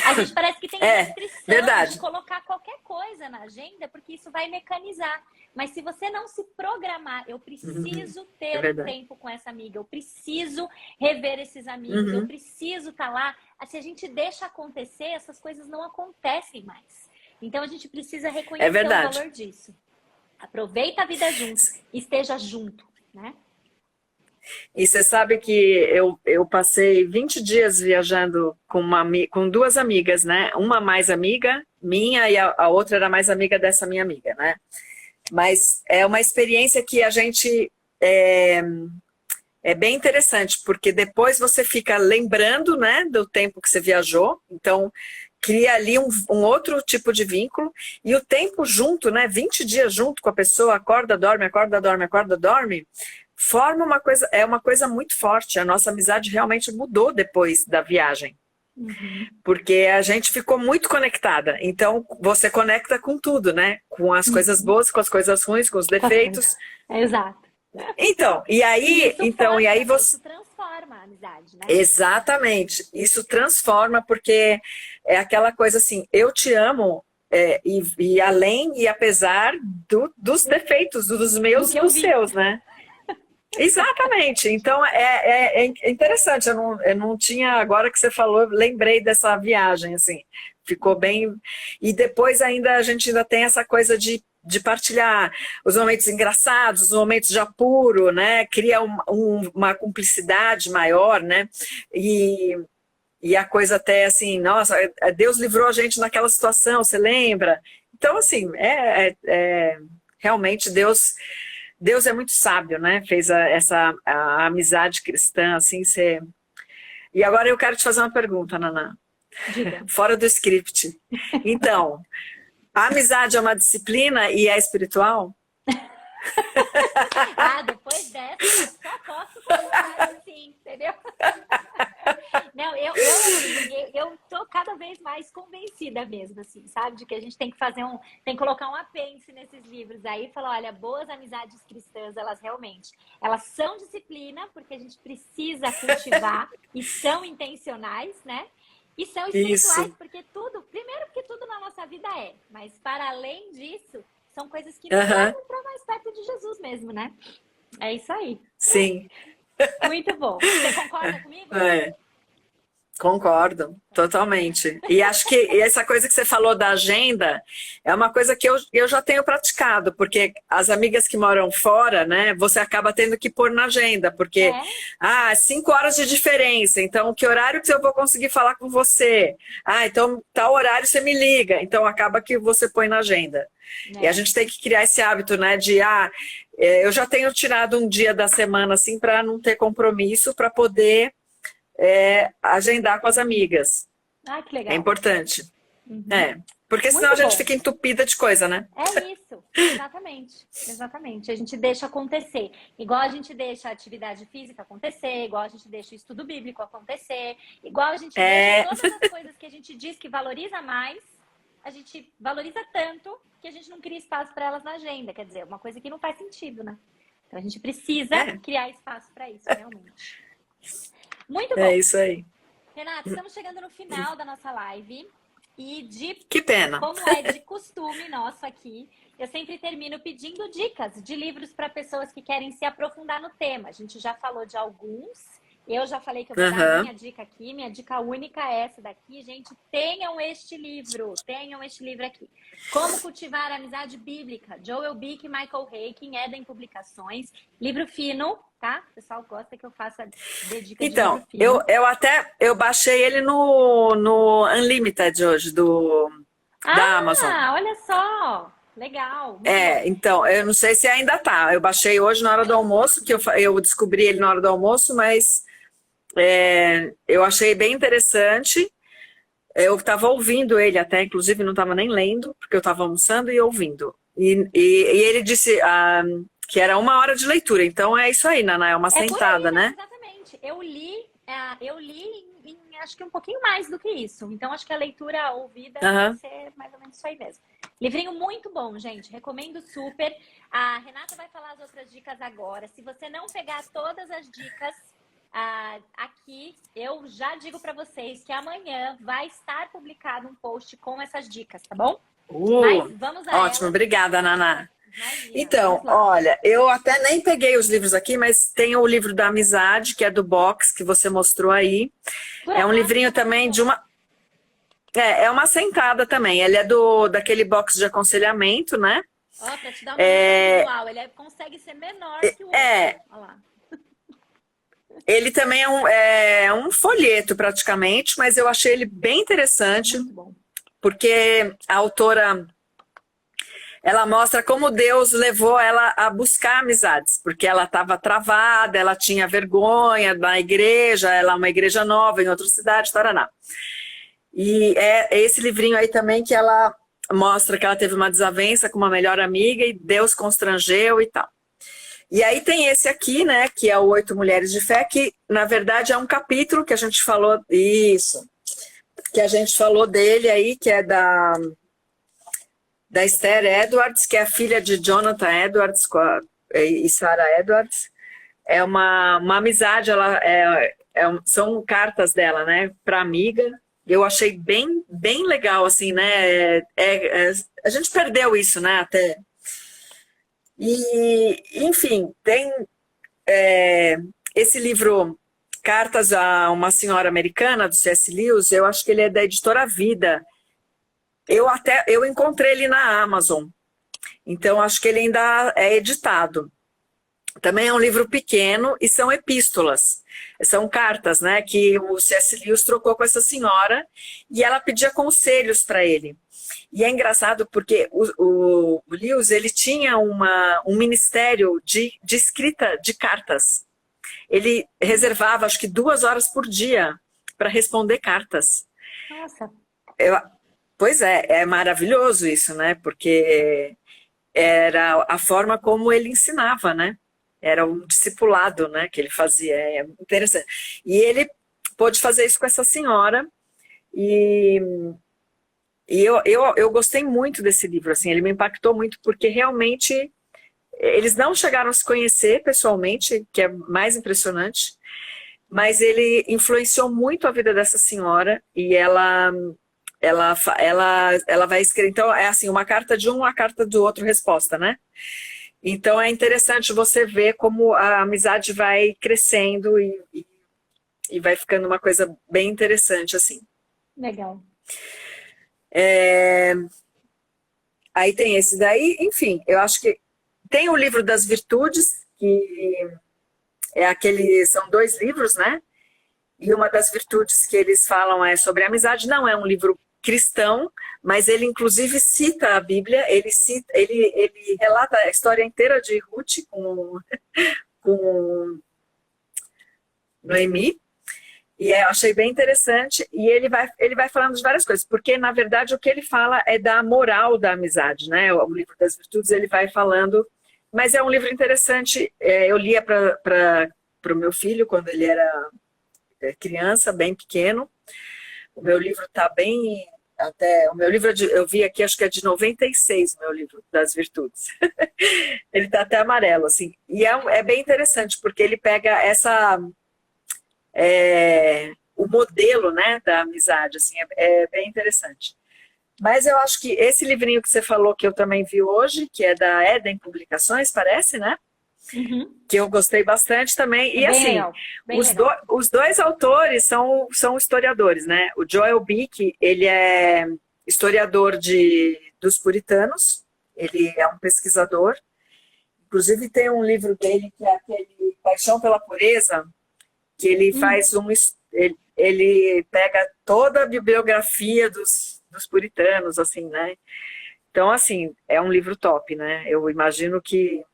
A gente parece que tem restrição de colocar qualquer coisa na agenda, porque isso vai mecanizar. Mas se você não se programar, eu preciso ter um tempo com essa amiga, eu preciso rever esses amigos, eu preciso estar lá. Se a gente deixa acontecer, essas coisas não acontecem mais. Então, a gente precisa reconhecer o valor disso. Aproveita a vida junto, esteja junto, né? E você sabe que eu passei 20 dias viajando com duas amigas, né? Uma mais amiga minha e a outra era mais amiga dessa minha amiga, né? Mas é uma experiência que a gente... É bem interessante, porque depois você fica lembrando, né, do tempo que você viajou. Então, cria ali um outro tipo de vínculo. E o tempo junto, né, 20 dias junto com a pessoa, acorda, dorme, forma uma coisa muito forte. A nossa amizade realmente mudou depois da viagem. Porque a gente ficou muito conectada. Então, você conecta com tudo, né? Com as coisas boas, com as coisas ruins, com os defeitos. Exato. Então, e aí você... Isso transforma a amizade, né? Exatamente. Isso transforma, porque é aquela coisa assim, eu te amo, e além e apesar dos defeitos, dos meus e dos seus, né? Exatamente. Então é interessante. Eu não tinha, agora que você falou, lembrei dessa viagem, assim. Ficou bem. E depois ainda a gente ainda tem essa coisa de partilhar os momentos engraçados, os momentos de apuro, né? Cria uma cumplicidade maior, né? E a coisa até assim, nossa, Deus livrou a gente naquela situação, você lembra? Então, assim, realmente Deus é muito sábio, né? Fez a amizade cristã, assim, ser. E agora eu quero te fazer uma pergunta, Naná, Diga. fora do script. Então, a amizade é uma disciplina e é espiritual? Ah, depois dessa, eu só posso colocar assim, entendeu? Não, eu tô cada vez mais convencida mesmo, assim, sabe? De que a gente tem que tem que colocar um apêndice nesses livros aí e falar, olha, boas amizades cristãs, elas realmente, elas são disciplina, porque a gente precisa cultivar e são intencionais, né? E são espirituais, Isso. porque primeiro porque tudo na nossa vida mas para além disso, são coisas que nos Aham, levam para mais perto de Jesus mesmo, né? É isso aí. sim. Muito bom. Você concorda comigo? É. Concordo, totalmente. E acho que essa coisa que você falou da agenda é uma coisa que eu já tenho praticado, porque as amigas que moram fora, né, você acaba tendo que pôr na agenda, porque, É, 5 horas de diferença, então que horário que eu vou conseguir falar com você? Ah, então tal horário você me liga, então acaba que você põe na agenda. E a né? gente tem que criar esse hábito, né, eu já tenho tirado um dia da semana, assim, para não ter compromisso, para poder agendar com as amigas. Ah, que É legal. importante. Uhum. Porque senão a Muito gente bom. fica entupida de coisa, né? É isso, exatamente. Exatamente. A gente deixa acontecer. Igual a gente deixa a atividade física acontecer, igual a gente deixa o estudo bíblico acontecer, igual a gente deixa É, todas as coisas que a gente diz que valoriza mais, a gente valoriza tanto que a gente não cria espaço para elas na agenda. Quer dizer, uma coisa que não faz sentido, né? Então a gente precisa é, criar espaço para isso, realmente. Muito é bom. isso aí. Renato, estamos chegando no final da nossa live e Que pena. como é de costume nosso aqui, eu sempre termino pedindo dicas de livros para pessoas que querem se aprofundar no tema. A gente já falou de alguns, eu já falei que eu vou dar a Aham. minha dica aqui, minha dica única é essa daqui. Gente, tenham este livro aqui. Como Cultivar a Amizade Bíblica, Joel Bick e Michael Haykin, Eden Publicações. Livro fino, tá? O pessoal gosta que eu faça dê dica de livro Então, fino. eu baixei ele no Unlimited hoje, da Amazon. Ah, olha só! Legal, muito bom. Então, eu não sei se ainda tá. Eu baixei hoje na hora do almoço, que eu descobri ele na hora do almoço, mas eu achei bem interessante. Eu estava ouvindo ele até, inclusive não estava nem lendo, porque eu estava almoçando e ouvindo. E ele disse que era 1 hora de leitura, então é isso aí, Naná, é uma É por aí, sentada, né? né? Exatamente. Eu li acho que um pouquinho mais do que isso. Então, acho que a leitura ouvida deve Aham. ser mais ou menos isso aí mesmo. Livrinho muito bom, gente. Recomendo super. A Renata vai falar as outras dicas agora. Se você não pegar todas as dicas aqui, eu já digo para vocês que amanhã vai estar publicado um post com essas dicas, tá bom? Mas vamos a Ótimo, elas. obrigada, Naná. Imagina, Então, vamos lá. olha, eu até nem peguei os livros aqui, mas tem o livro da amizade, que é do box, que você mostrou aí. Por É um acaso, livrinho tá muito também de bom. uma. É uma sentada também. Ele é daquele box de aconselhamento, né? Ó, pra te dar uma noção É, visual, ele consegue ser menor que o outro. é, Olha lá. ele também é um folheto praticamente, mas eu achei ele bem interessante, Muito bom. porque a autora ela mostra como Deus levou ela a buscar amizades, porque ela estava travada, ela tinha vergonha da igreja, ela é uma igreja nova em outra cidade, taraná. E é esse livrinho aí também que ela mostra que ela teve uma desavença com uma melhor amiga e Deus constrangeu e tal. E aí tem esse aqui, né, que é o 8 Mulheres de Fé, que na verdade é um capítulo que a gente falou, isso, que a gente falou dele aí, que é da Esther Edwards, que é a filha de Jonathan Edwards e Sarah Edwards. É uma amizade, são cartas dela, né, para amiga. Eu achei bem, bem legal, assim, né? A gente perdeu isso, né? Até. E, enfim, é, esse livro, Cartas a uma Senhora Americana, do C.S. Lewis, eu acho que ele é da editora Vida. Eu encontrei ele na Amazon, então acho que ele ainda é editado. Também é um livro pequeno e são epístolas, são cartas, né, que o C.S. Lewis trocou com essa senhora e ela pedia conselhos para ele. E é engraçado porque o Lewis, ele tinha um ministério de escrita de cartas. Ele reservava, acho que 2 horas por dia para responder cartas. Nossa. Eu, pois é maravilhoso isso, né? Porque era a forma como ele ensinava, né? Era um discipulado, né, que ele fazia, é interessante. E ele pôde fazer isso com essa senhora, e, eu gostei muito desse livro, assim, ele me impactou muito, porque realmente eles não chegaram a se conhecer pessoalmente, que é mais impressionante, mas ele influenciou muito a vida dessa senhora, e ela vai escrever, então é assim, uma carta de um, uma carta do outro, resposta, né? Então é interessante você ver como a amizade vai crescendo e vai ficando uma coisa bem interessante, assim. Legal. Aí tem esse daí, enfim, eu acho que tem o livro das virtudes, que é aquele, são 2 livros, né? E uma das virtudes que eles falam é sobre a amizade, não é um livro cristão, mas ele inclusive cita a Bíblia, ele relata a história inteira de Ruth com Noemi, e eu achei bem interessante, e ele vai falando de várias coisas, porque na verdade o que ele fala é da moral da amizade, né? O livro das virtudes ele vai falando, mas é um livro interessante, eu lia para o meu filho quando ele era criança, bem pequeno. O meu livro está bem. Até o meu livro, eu vi aqui, acho que é de 96, o meu livro das virtudes. Ele está até amarelo, assim. E é bem interessante, porque ele pega o modelo, né, da amizade, assim, é bem interessante. Mas eu acho que esse livrinho que você falou, que eu também vi hoje, que é da Eden Publicações, parece, né? Uhum. Que eu gostei bastante também. E assim, Legal, os 2 autores são historiadores, né? O Joel Bick, ele é historiador dos puritanos, ele é um pesquisador. Inclusive tem um livro dele que é aquele Paixão pela Pureza, que ele faz ele pega toda a bibliografia dos puritanos, assim, né? Então, assim, é um livro top, né? Eu imagino que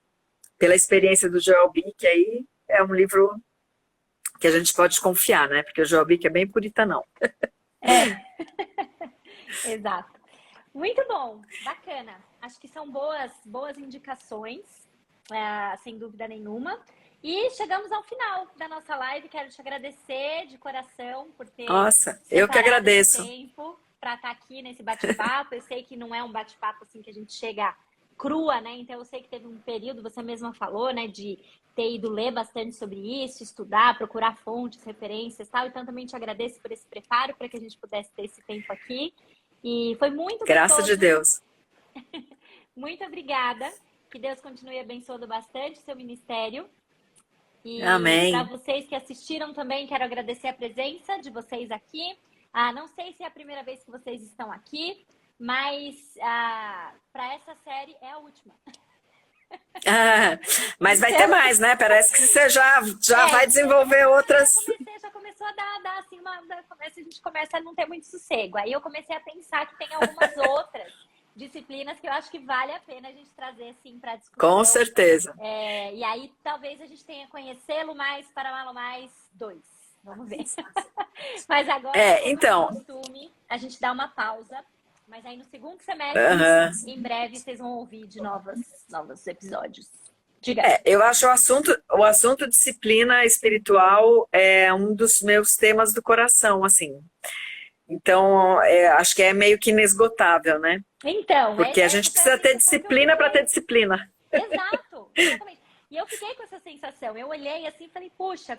pela experiência do Joel Bick aí, é um livro que a gente pode confiar, né? Porque o Joel Bick é bem puritanão. Exato. Muito bom, bacana. Acho que são boas indicações, sem dúvida nenhuma. E chegamos ao final da nossa live. Quero te agradecer de coração por ter Nossa, eu que separado esse agradeço. tempo para estar aqui nesse bate-papo. Eu sei que não é um bate-papo assim que a gente chega crua, né? Então eu sei que teve um período, você mesma falou, né, de ter ido ler bastante sobre isso, estudar, procurar fontes, referências e tal. Então também te agradeço por esse preparo para que a gente pudesse ter esse tempo aqui. E foi muito Graças gostoso. de Deus. Muito obrigada. Que Deus continue abençoando bastante o seu ministério. E Amém. para vocês que assistiram também, quero agradecer a presença de vocês aqui. Não sei se é a primeira vez que vocês estão aqui, mas para essa série é a última. Mas vai ter mais, né? Parece que você já vai desenvolver outras. Já começou a dar assim, a gente começa a não ter muito sossego. Aí eu comecei a pensar que tem algumas outras disciplinas que eu acho que vale a pena a gente trazer assim para discussão. Com certeza. E aí talvez a gente tenha Conhecê-lo Mais para Amá-lo Mais 2. Vamos ver. Mas agora, então, costume, a gente dá uma pausa. Mas aí no segundo semestre, em breve, vocês vão ouvir de novos episódios. Diga. Eu acho o assunto disciplina espiritual é um dos meus temas do coração, assim. Então, acho que é meio que inesgotável, né? Então, porque a gente precisa ter disciplina para ter disciplina. Exato, exatamente. E eu fiquei com essa sensação. Eu olhei assim e falei, puxa,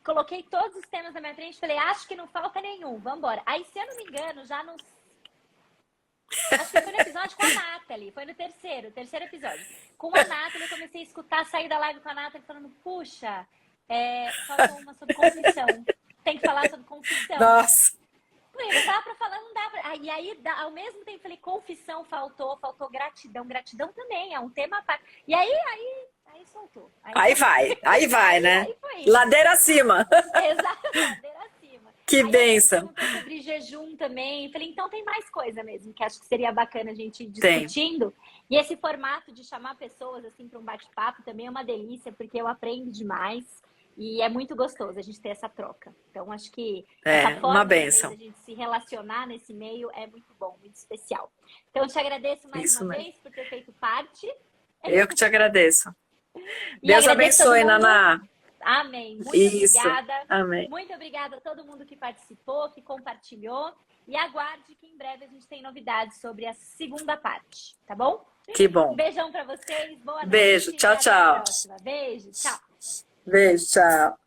coloquei todos os temas na minha frente, falei, acho que não falta nenhum, vamos embora. Aí, se eu não me engano, acho que foi no episódio com a Nata. Nathalie, foi no terceiro episódio. Com a Nathalie, eu comecei a escutar, sair da live com a Nathalie falando, puxa, faltou uma sobre confissão. Tem que falar sobre confissão. Nossa. Falei, não dá pra falar, não dá pra... E aí, ao mesmo tempo, falei, confissão faltou gratidão. Gratidão também, é um tema... E aí soltou. Aí vai, né? Aí foi. Ladeira acima. Exato, ladeira acima. Que bênção. Sobre jejum também. Falei, então tem mais coisa mesmo, que acho que seria bacana a gente ir discutindo. E esse formato de chamar pessoas assim para um bate-papo também é uma delícia, porque eu aprendo demais. E é muito gostoso a gente ter essa troca. Então, acho que essa forma uma bênção. de a gente se relacionar nesse meio é muito bom, muito especial. Então, eu te agradeço mais uma vez por ter feito parte. Eu que te agradeço. Deus abençoe, Naná. Amém. Muito obrigada. Amém. Muito obrigada a todo mundo que participou, que compartilhou. E aguarde que em breve a gente tem novidades sobre a segunda parte, tá bom? Que bom. Um beijão para vocês. Boa noite. Beijo. Tchau, tchau. Beijo. Tchau. Beijo. Tchau.